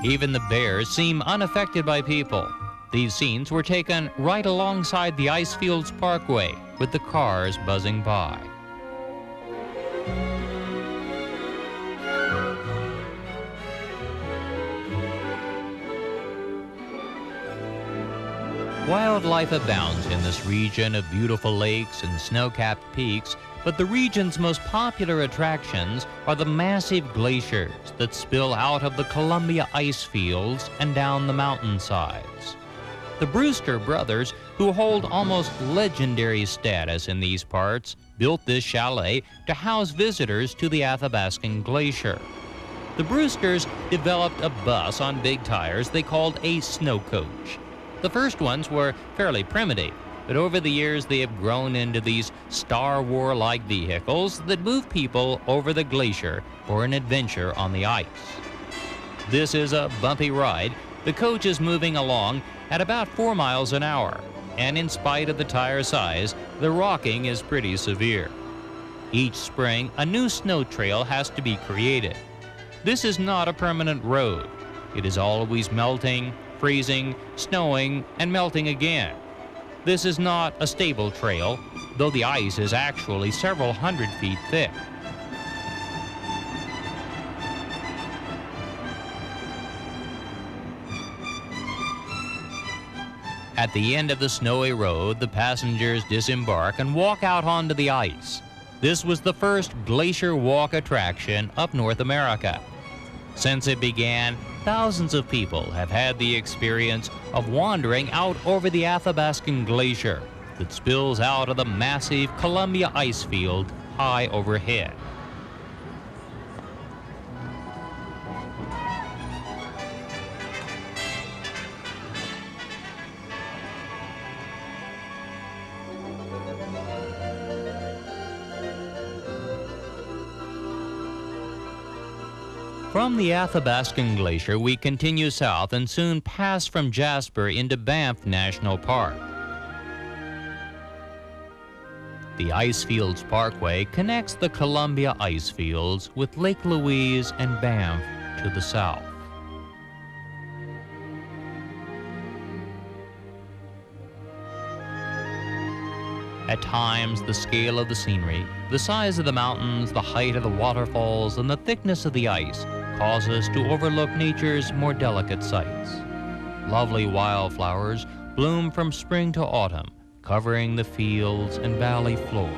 Even the bears seem unaffected by people. These scenes were taken right alongside the Icefields Parkway, with the cars buzzing by. Wildlife abounds in this region of beautiful lakes and snow-capped peaks, but the region's most popular attractions are the massive glaciers that spill out of the Columbia ice fields and down the mountainsides. The Brewster brothers, who hold almost legendary status in these parts, built this chalet to house visitors to the Athabascan Glacier. The Brewsters developed a bus on big tires they called a snow coach. The first ones were fairly primitive, but over the years they have grown into these Star Wars-like vehicles that move people over the glacier for an adventure on the ice. This is a bumpy ride. The coach is moving along at about 4 miles an hour, and in spite of the tire size, the rocking is pretty severe. Each spring, a new snow trail has to be created. This is not a permanent road. It is always melting, freezing, snowing, and melting again. This is not a stable trail, though the ice is actually several hundred feet thick. At the end of the snowy road, the passengers disembark and walk out onto the ice. This was the first glacier walk attraction of North America. Since it began, thousands of people have had the experience of wandering out over the Athabascan Glacier that spills out of the massive Columbia ice field high overhead. From the Athabascan Glacier, we continue south and soon pass from Jasper into Banff National Park. The Icefields Parkway connects the Columbia ice fields with Lake Louise and Banff to the south. At times, the scale of the scenery, the size of the mountains, the height of the waterfalls, and the thickness of the ice cause us to overlook nature's more delicate sights. Lovely wildflowers bloom from spring to autumn, covering the fields and valley floors.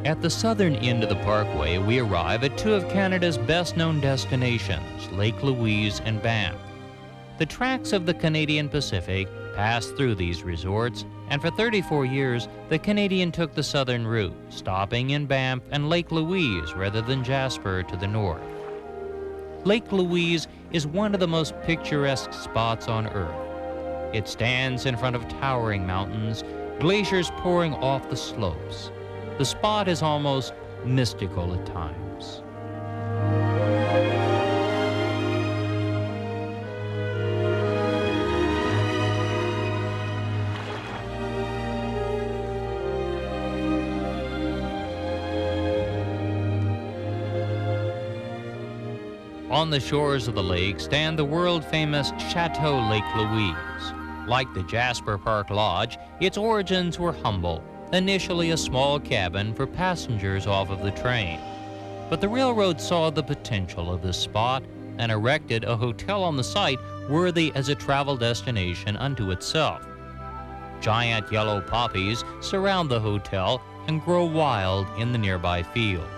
At the southern end of the parkway, we arrive at two of Canada's best-known destinations, Lake Louise and Banff. The tracks of the Canadian Pacific pass through these resorts, and for 34 years, the Canadian took the southern route, stopping in Banff and Lake Louise rather than Jasper to the north. Lake Louise is one of the most picturesque spots on Earth. It stands in front of towering mountains, glaciers pouring off the slopes. The spot is almost mystical at times. On the shores of the lake stand the world-famous Chateau Lake Louise. Like the Jasper Park Lodge, its origins were humble, initially a small cabin for passengers off of the train. But the railroad saw the potential of this spot and erected a hotel on the site worthy as a travel destination unto itself. Giant yellow poppies surround the hotel and grow wild in the nearby fields.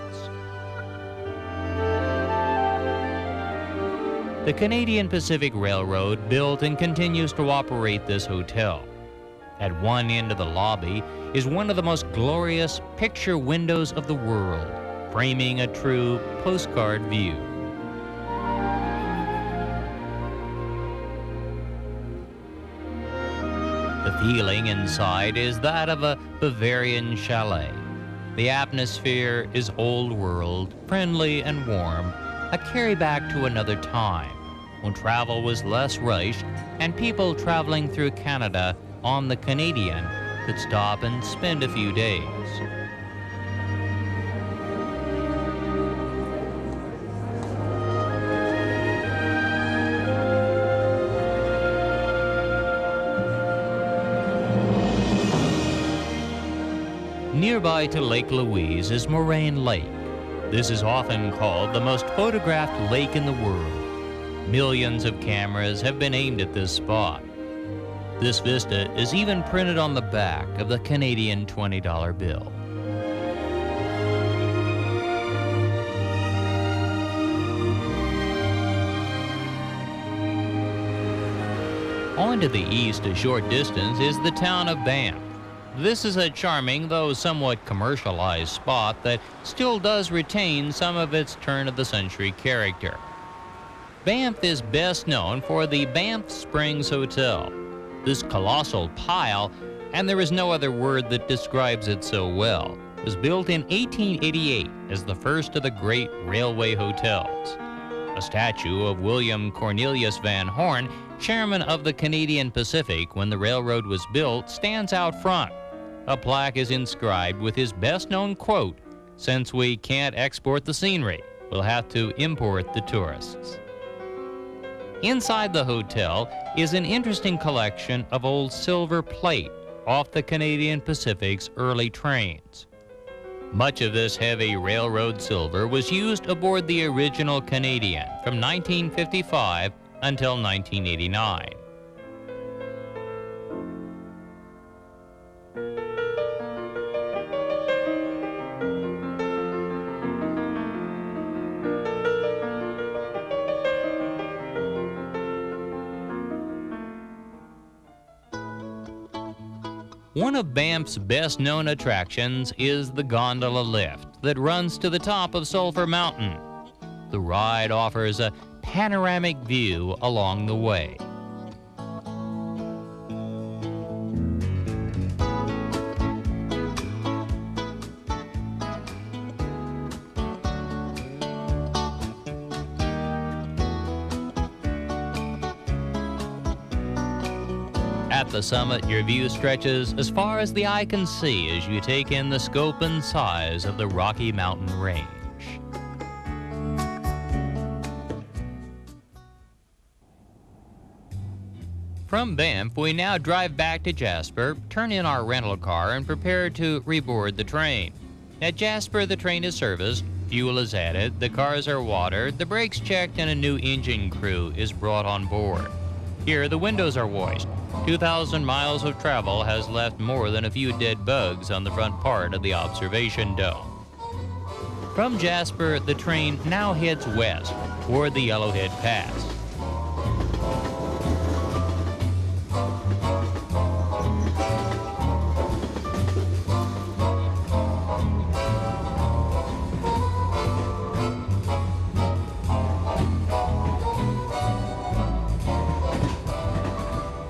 The Canadian Pacific Railroad built and continues to operate this hotel. At one end of the lobby is one of the most glorious picture windows of the world, framing a true postcard view. The feeling inside is that of a Bavarian chalet. The atmosphere is old world, friendly and warm, a carry-back to another time, when travel was less rushed and people traveling through Canada on the Canadian could stop and spend a few days. Nearby to Lake Louise is Moraine Lake. This is often called the most photographed lake in the world. Millions of cameras have been aimed at this spot. This vista is even printed on the back of the Canadian $20 bill. On to the east a short distance is the town of Banff. This is a charming, though somewhat commercialized spot that still does retain some of its turn-of-the-century character. Banff is best known for the Banff Springs Hotel. This colossal pile, and there is no other word that describes it so well, was built in 1888 as the first of the great railway hotels. A statue of William Cornelius Van Horn, chairman of the Canadian Pacific when the railroad was built, stands out front. A plaque is inscribed with his best-known quote, "Since we can't export the scenery, we'll have to import the tourists." Inside the hotel is an interesting collection of old silver plate off the Canadian Pacific's early trains. Much of this heavy railroad silver was used aboard the original Canadian from 1955 until 1989. One of Banff's best-known attractions is the gondola lift that runs to the top of Sulphur Mountain. The ride offers a panoramic view along the way. At the summit, your view stretches as far as the eye can see as you take in the scope and size of the Rocky Mountain Range. From Banff, we now drive back to Jasper, turn in our rental car, and prepare to reboard the train. At Jasper, the train is serviced, fuel is added, the cars are watered, the brakes checked, and a new engine crew is brought on board. Here, the windows are washed. 2,000 miles of travel has left more than a few dead bugs on the front part of the observation dome. From Jasper, the train now heads west toward the Yellowhead Pass.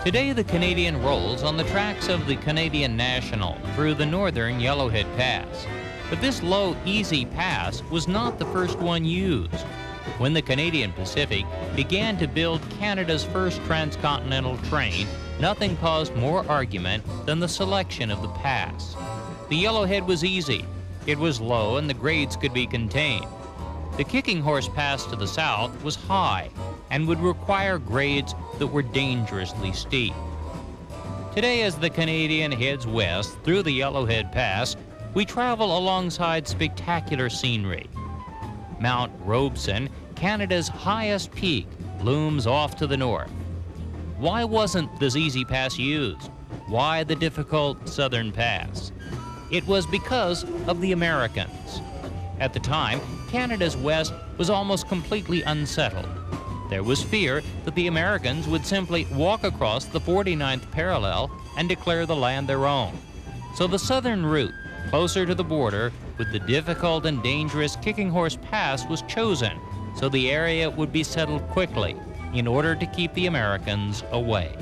Today, the Canadian rolls on the tracks of the Canadian National through the northern Yellowhead Pass. But this low, easy pass was not the first one used. When the Canadian Pacific began to build Canada's first transcontinental train, nothing caused more argument than the selection of the pass. The Yellowhead was easy. It was low and the grades could be contained. The Kicking Horse Pass to the south was high and would require grades that were dangerously steep. Today, as the Canadian heads west through the Yellowhead Pass, we travel alongside spectacular scenery. Mount Robeson, Canada's highest peak, looms off to the north. Why wasn't this easy pass used? Why the difficult southern pass? It was because of the Americans. At the time, Canada's west was almost completely unsettled. There was fear that the Americans would simply walk across the 49th parallel and declare the land their own. So the southern route, closer to the border, with the difficult and dangerous Kicking Horse Pass, was chosen so the area would be settled quickly in order to keep the Americans away.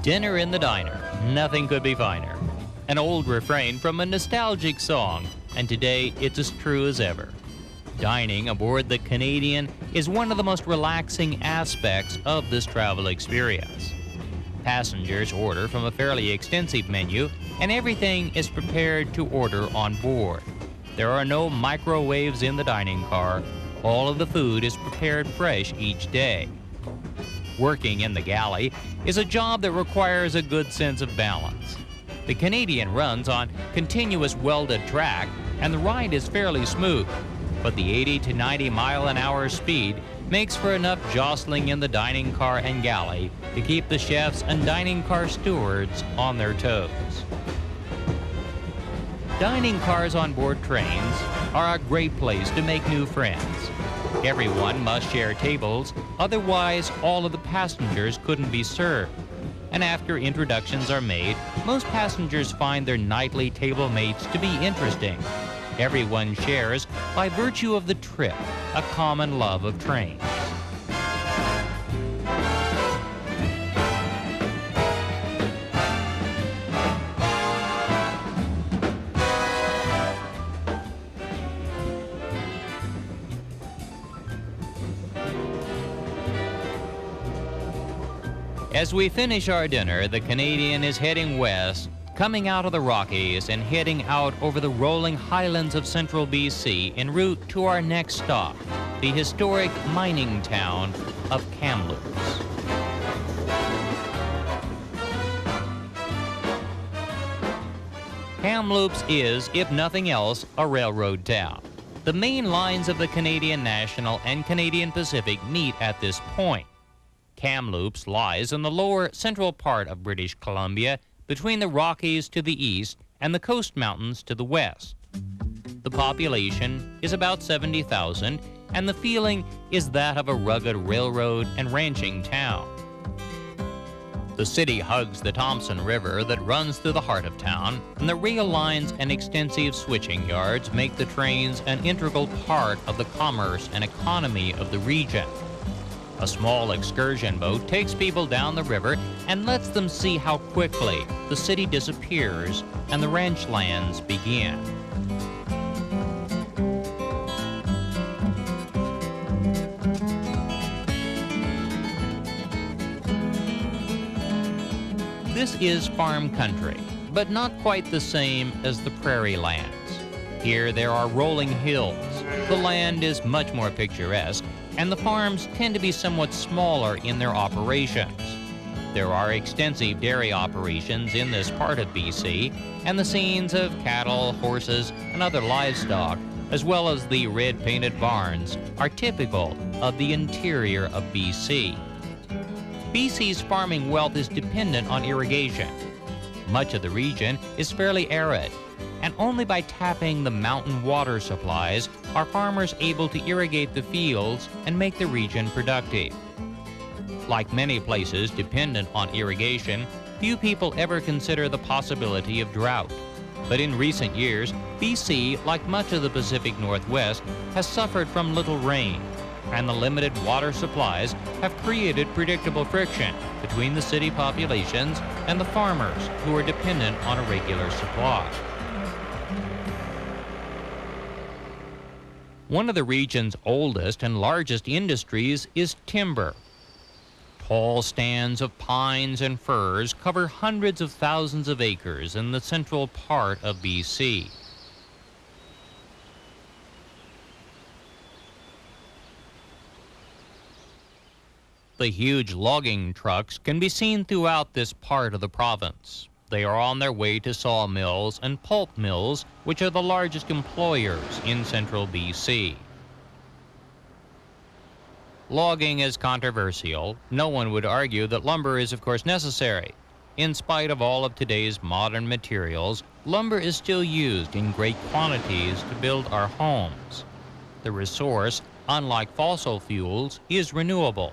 Dinner in the diner, nothing could be finer. An old refrain from a nostalgic song, and today it's as true as ever. Dining aboard the Canadian is one of the most relaxing aspects of this travel experience. Passengers order from a fairly extensive menu, and everything is prepared to order on board. There are no microwaves in the dining car. All of the food is prepared fresh each day. Working in the galley is a job that requires a good sense of balance. The Canadian runs on continuous welded track, and the ride is fairly smooth, but the 80 to 90 mile-an-hour speed makes for enough jostling in the dining car and galley to keep the chefs and dining car stewards on their toes. Dining cars on board trains are a great place to make new friends. Everyone must share tables, otherwise all of the passengers couldn't be served. And after introductions are made, most passengers find their nightly table mates to be interesting. Everyone shares, by virtue of the trip, a common love of trains. As we finish our dinner, the Canadian is heading west, coming out of the Rockies and heading out over the rolling highlands of central BC en route to our next stop, the historic mining town of Kamloops. Kamloops is, if nothing else, a railroad town. The main lines of the Canadian National and Canadian Pacific meet at this point. Kamloops lies in the lower central part of British Columbia, between the Rockies to the east and the Coast Mountains to the west. The population is about 70,000, and the feeling is that of a rugged railroad and ranching town. The city hugs the Thompson River that runs through the heart of town, and the rail lines and extensive switching yards make the trains an integral part of the commerce and economy of the region. A small excursion boat takes people down the river and lets them see how quickly the city disappears and the ranch lands begin. This is farm country, but not quite the same as the prairie lands. Here there are rolling hills. The land is much more picturesque, and the farms tend to be somewhat smaller in their operations. There are extensive dairy operations in this part of BC, and the scenes of cattle, horses, and other livestock, as well as the red-painted barns, are typical of the interior of BC. BC's farming wealth is dependent on irrigation. Much of the region is fairly arid, and only by tapping the mountain water supplies are farmers able to irrigate the fields and make the region productive. Like many places dependent on irrigation, few people ever consider the possibility of drought. But in recent years, BC, like much of the Pacific Northwest, has suffered from little rain, and the limited water supplies have created predictable friction between the city populations and the farmers who are dependent on a regular supply. One of the region's oldest and largest industries is timber. Tall stands of pines and firs cover hundreds of thousands of acres in the central part of BC. The huge logging trucks can be seen throughout this part of the province. They are on their way to sawmills and pulp mills, which are the largest employers in central BC. Logging is controversial. No one would argue that lumber is, of course, necessary. In spite of all of today's modern materials, lumber is still used in great quantities to build our homes. The resource, unlike fossil fuels, is renewable.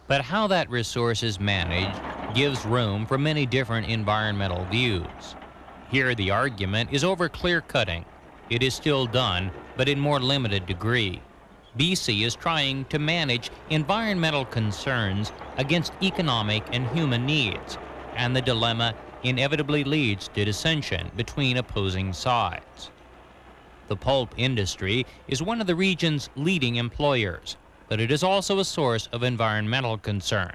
But how that resource is managed gives room for many different environmental views. Here the argument is over clear-cutting. It is still done, but in more limited degree. BC is trying to manage environmental concerns against economic and human needs, and the dilemma inevitably leads to dissension between opposing sides. The pulp industry is one of the region's leading employers, but it is also a source of environmental concern.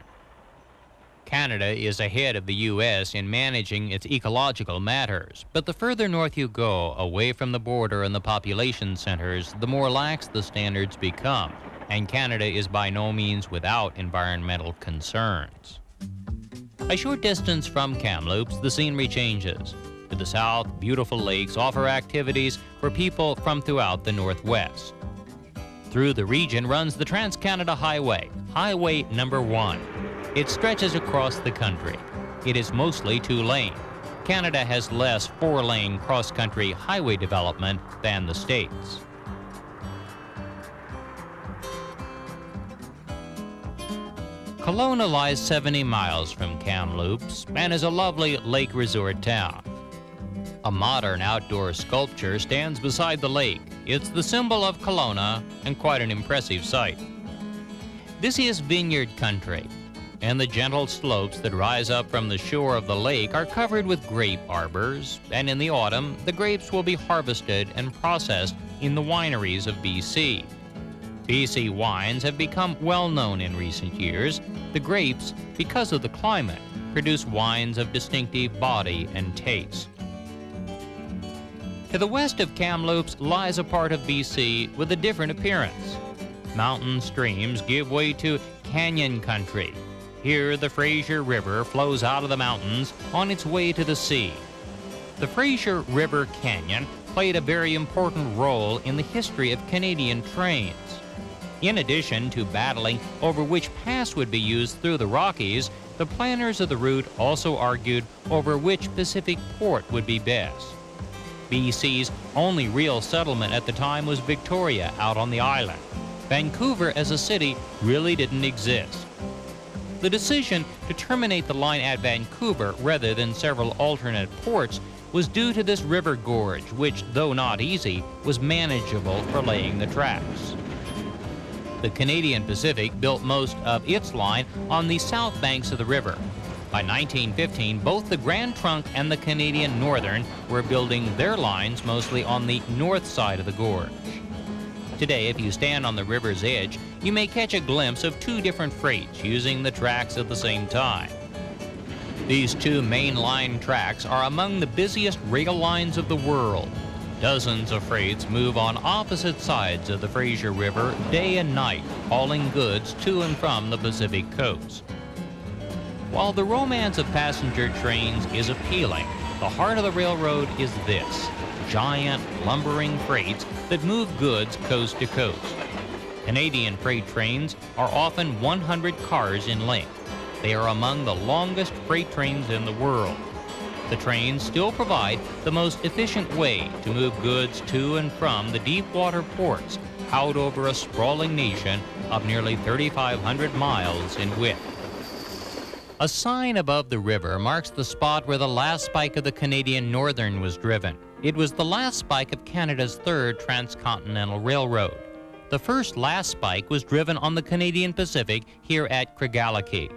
Canada is ahead of the U.S. in managing its ecological matters, but the further north you go, away from the border and the population centers, the more lax the standards become, and Canada is by no means without environmental concerns. A short distance from Kamloops, the scenery changes. To the south, beautiful lakes offer activities for people from throughout the Northwest. Through the region runs the Trans-Canada Highway, Highway Number 1. It stretches across the country. It is mostly two-lane. Canada has less four-lane cross-country highway development than the States. Kelowna lies 70 miles from Kamloops and is a lovely lake resort town. A modern outdoor sculpture stands beside the lake. It's the symbol of Kelowna and quite an impressive sight. This is vineyard country, and the gentle slopes that rise up from the shore of the lake are covered with grape arbors, and in the autumn, the grapes will be harvested and processed in the wineries of BC. BC wines have become well known in recent years. The grapes, because of the climate, produce wines of distinctive body and taste. To the west of Kamloops lies a part of BC with a different appearance. Mountain streams give way to canyon country. Here, the Fraser River flows out of the mountains on its way to the sea. The Fraser River Canyon played a very important role in the history of Canadian trains. In addition to battling over which pass would be used through the Rockies, the planners of the route also argued over which Pacific port would be best. BC's only real settlement at the time was Victoria out on the island. Vancouver as a city really didn't exist. The decision to terminate the line at Vancouver rather than several alternate ports was due to this river gorge, which, though not easy, was manageable for laying the tracks. The Canadian Pacific built most of its line on the south banks of the river. By 1915, both the Grand Trunk and the Canadian Northern were building their lines mostly on the north side of the gorge. Today, if you stand on the river's edge, you may catch a glimpse of two different freights using the tracks at the same time. These two main line tracks are among the busiest rail lines of the world. Dozens of freights move on opposite sides of the Fraser River day and night, hauling goods to and from the Pacific coast. While the romance of passenger trains is appealing, the heart of the railroad is this: giant, lumbering freights that move goods coast to coast. Canadian freight trains are often 100 cars in length. They are among the longest freight trains in the world. The trains still provide the most efficient way to move goods to and from the deep water ports out over a sprawling nation of nearly 3,500 miles in width. A sign above the river marks the spot where the last spike of the Canadian Northern was driven. It was the last spike of Canada's third transcontinental railroad. The first last spike was driven on the Canadian Pacific here at Craigellachie.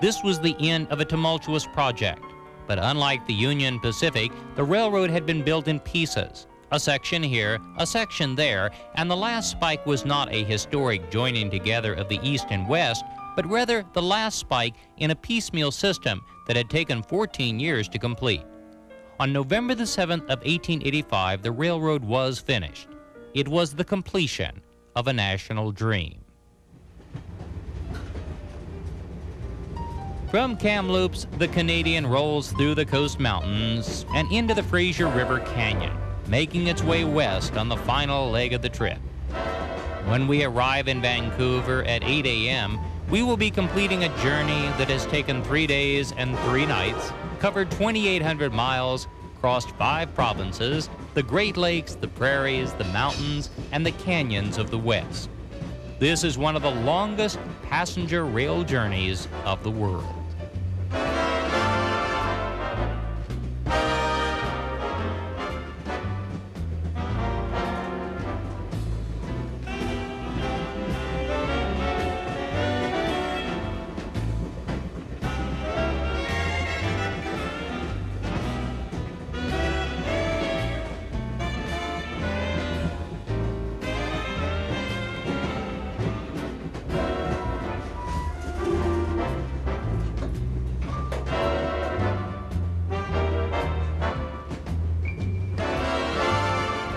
This was the end of a tumultuous project, but unlike the Union Pacific, the railroad had been built in pieces. A section here, a section there, and the last spike was not a historic joining together of the East and West, but rather the last spike in a piecemeal system that had taken 14 years to complete. On November the 7th of 1885, the railroad was finished. It was the completion of a national dream. From Kamloops, the Canadian rolls through the Coast Mountains and into the Fraser River Canyon, making its way west on the final leg of the trip. When we arrive in Vancouver at 8 a.m., we will be completing a journey that has taken 3 days and 3 nights, covered 2,800 miles, crossed 5 provinces, the Great Lakes, the prairies, the mountains, and the canyons of the West. This is one of the longest passenger rail journeys of the world.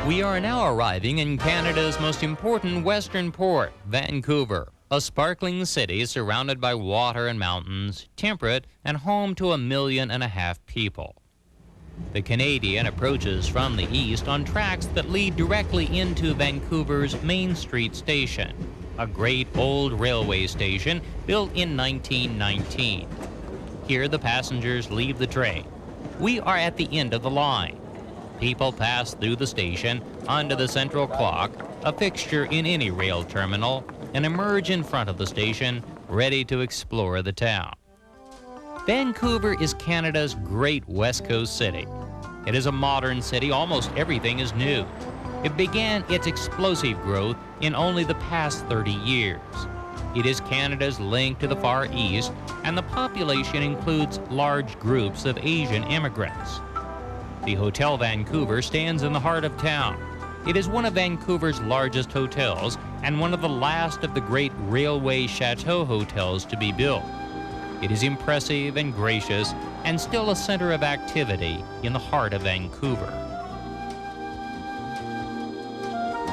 We are now arriving in Canada's most important western port, Vancouver, a sparkling city surrounded by water and mountains, temperate and home to 1.5 million people. The Canadian approaches from the east on tracks that lead directly into Vancouver's Main Street Station, a great old railway station built in 1919. Here the passengers leave the train. We are at the end of the line. People pass through the station, onto the central clock, a fixture in any rail terminal, and emerge in front of the station, ready to explore the town. Vancouver is Canada's great West Coast city. It is a modern city. Almost everything is new. It began its explosive growth in only the past 30 years. It is Canada's link to the Far East, and the population includes large groups of Asian immigrants. The Hotel Vancouver stands in the heart of town. It is one of Vancouver's largest hotels and one of the last of the great railway chateau hotels to be built. It is impressive and gracious and still a center of activity in the heart of Vancouver.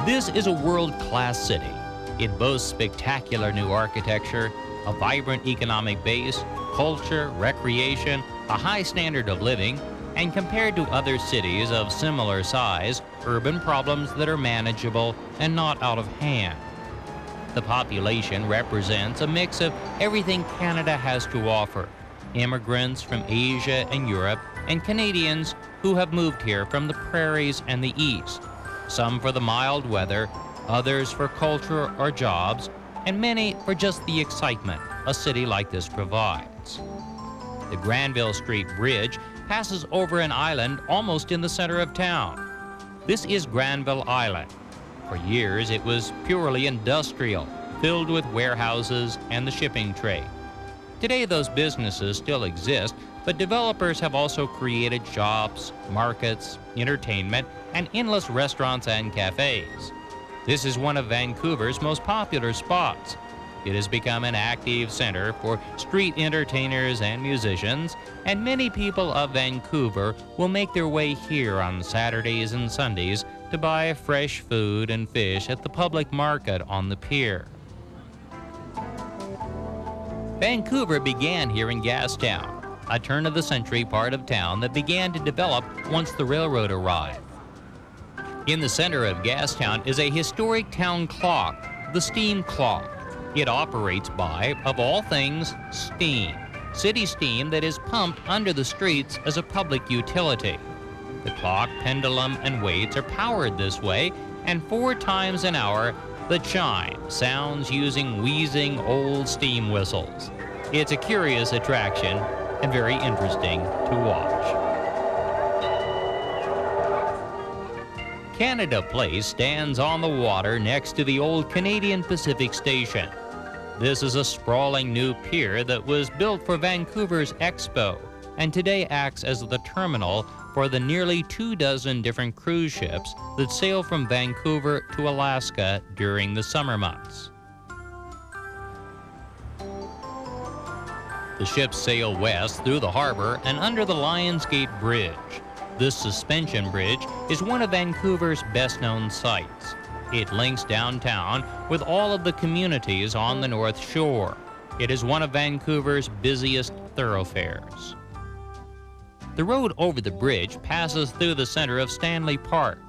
This is a world-class city. It boasts spectacular new architecture, a vibrant economic base, culture, recreation, a high standard of living, and compared to other cities of similar size, urban problems that are manageable and not out of hand. The population represents a mix of everything Canada has to offer: immigrants from Asia and Europe, and Canadians who have moved here from the prairies and the east, some for the mild weather, others for culture or jobs, and many for just the excitement a city like this provides. The Granville Street Bridge passes over an island almost in the center of town. This is Granville Island. For years, it was purely industrial, filled with warehouses and the shipping trade. Today, those businesses still exist, but developers have also created shops, markets, entertainment, and endless restaurants and cafes. This is one of Vancouver's most popular spots. It has become an active center for street entertainers and musicians, and many people of Vancouver will make their way here on Saturdays and Sundays to buy fresh food and fish at the public market on the pier. Vancouver began here in Gastown, a turn-of-the-century part of town that began to develop once the railroad arrived. In the center of Gastown is a historic town clock, the steam clock. It operates by, of all things, steam, city steam that is pumped under the streets as a public utility. The clock, pendulum, and weights are powered this way, and 4 times an hour, the chime sounds using wheezing old steam whistles. It's a curious attraction and very interesting to watch. Canada Place stands on the water next to the old Canadian Pacific Station. This is a sprawling new pier that was built for Vancouver's Expo and today acts as the terminal for the nearly 24 different cruise ships that sail from Vancouver to Alaska during the summer months. The ships sail west through the harbor and under the Lions Gate Bridge. This suspension bridge is one of Vancouver's best-known sights. It links downtown with all of the communities on the North Shore. It is one of Vancouver's busiest thoroughfares. The road over the bridge passes through the center of Stanley Park.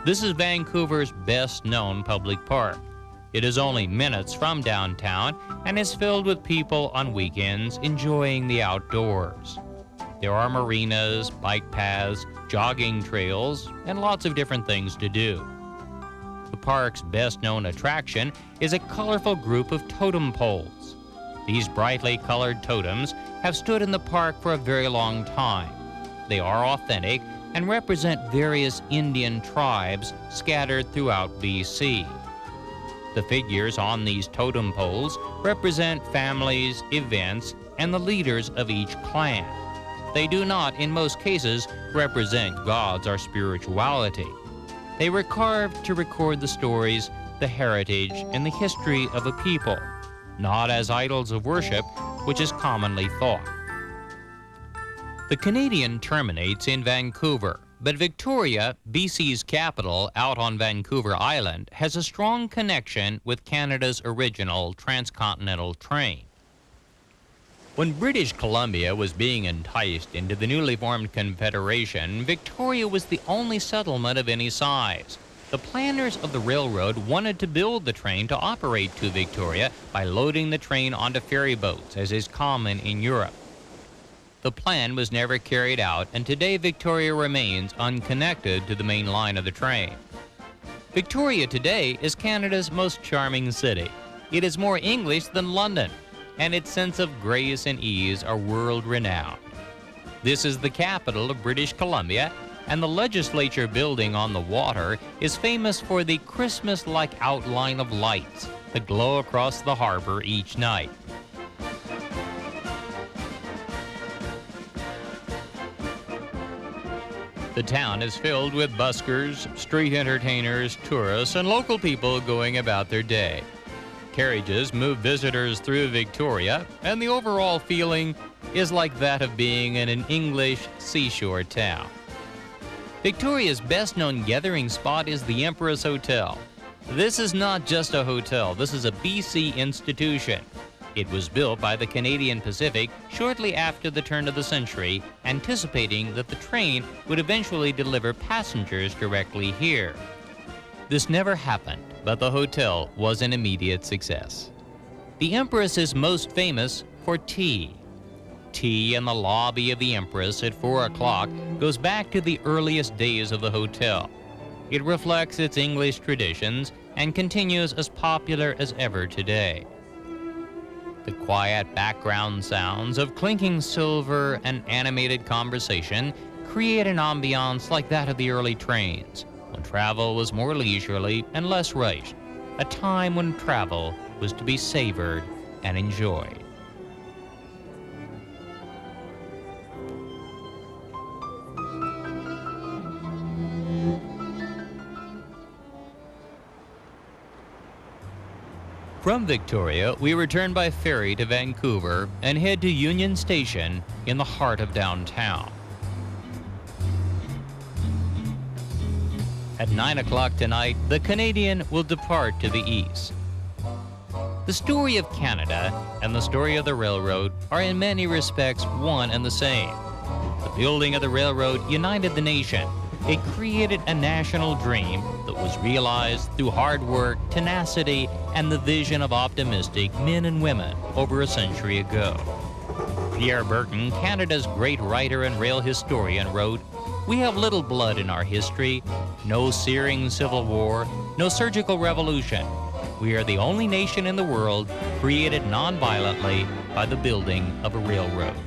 This is Vancouver's best-known public park. It is only minutes from downtown and is filled with people on weekends enjoying the outdoors. There are marinas, bike paths, jogging trails, and lots of different things to do. The park's best-known attraction is a colorful group of totem poles. These brightly colored totems have stood in the park for a very long time. They are authentic and represent various Indian tribes scattered throughout BC. The figures on these totem poles represent families, events, and the leaders of each clan. They do not, in most cases, represent gods or spirituality. They were carved to record the stories, the heritage, and the history of a people, not as idols of worship, which is commonly thought. The Canadian terminates in Vancouver, but Victoria, BC's capital out on Vancouver Island, has a strong connection with Canada's original transcontinental train. When British Columbia was being enticed into the newly formed Confederation, Victoria was the only settlement of any size. The planners of the railroad wanted to build the train to operate to Victoria by loading the train onto ferry boats, as is common in Europe. The plan was never carried out, and today Victoria remains unconnected to the main line of the train. Victoria today is Canada's most charming city. It is more English than London, and its sense of grace and ease are world-renowned. This is the capital of British Columbia, and the legislature building on the water is famous for the Christmas-like outline of lights that glow across the harbor each night. The town is filled with buskers, street entertainers, tourists, and local people going about their day. Carriages move visitors through Victoria, and the overall feeling is like that of being in an English seashore town. Victoria's best-known gathering spot is the Empress Hotel. This is not just a hotel, this is a BC institution. It was built by the Canadian Pacific shortly after the turn of the century, anticipating that the train would eventually deliver passengers directly here. This never happened, but the hotel was an immediate success. The Empress is most famous for tea. Tea in the lobby of the Empress at 4 o'clock goes back to the earliest days of the hotel. It reflects its English traditions and continues as popular as ever today. The quiet background sounds of clinking silver and animated conversation create an ambiance like that of the early trains, when travel was more leisurely and less rushed, a time when travel was to be savored and enjoyed. From Victoria, we return by ferry to Vancouver and head to Union Station in the heart of downtown. At 9 o'clock tonight, the Canadian will depart to the east. The story of Canada and the story of the railroad are in many respects one and the same. The building of the railroad united the nation. It created a national dream that was realized through hard work, tenacity, and the vision of optimistic men and women over a century ago. Pierre Berton, Canada's great writer and rail historian, wrote, "We have little blood in our history, no searing civil war, no surgical revolution. We are the only nation in the world created non-violently by the building of a railroad."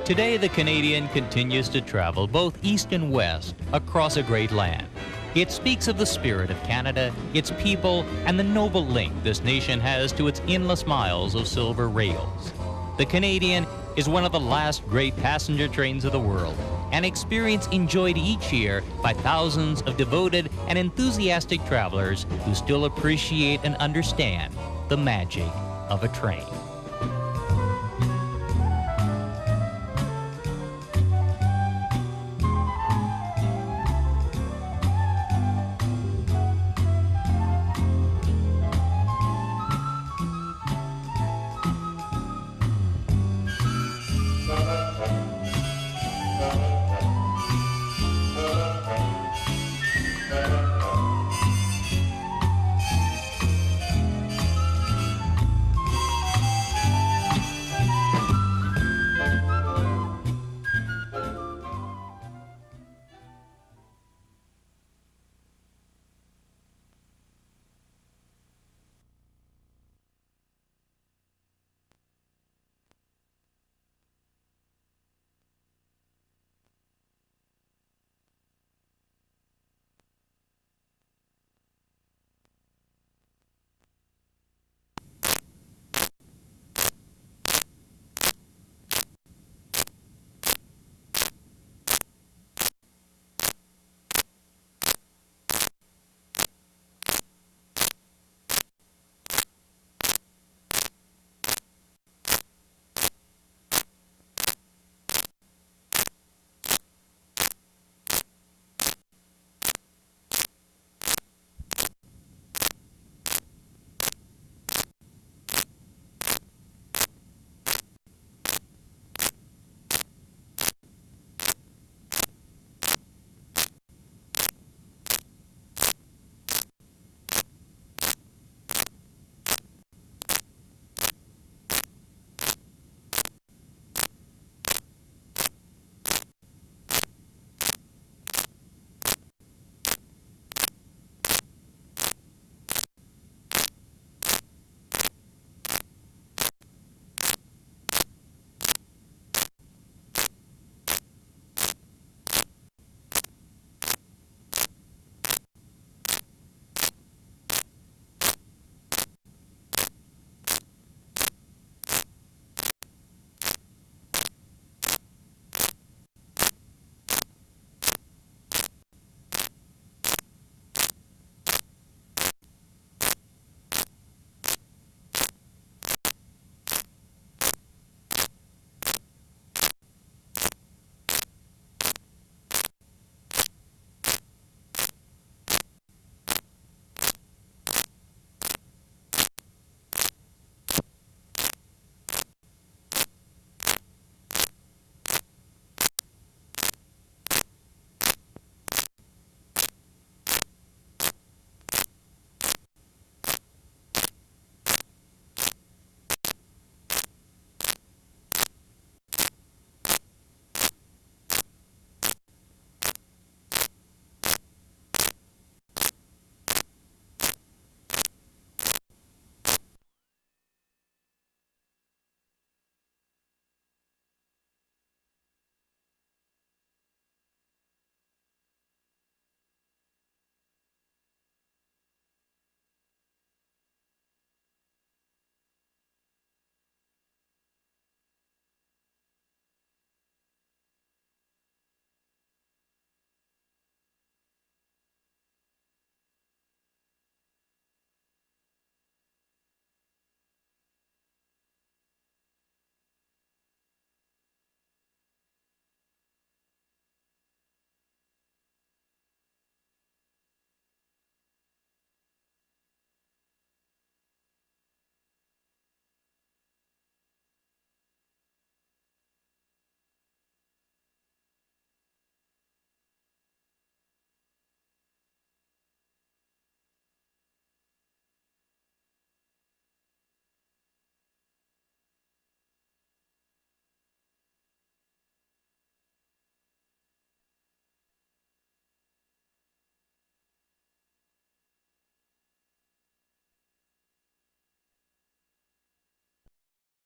Today, the Canadian continues to travel both east and west across a great land. It speaks of the spirit of Canada, its people, and the noble link this nation has to its endless miles of silver rails. The Canadian is one of the last great passenger trains of the world. an experience enjoyed each year by thousands of devoted and enthusiastic travelers who still appreciate and understand the magic of a train.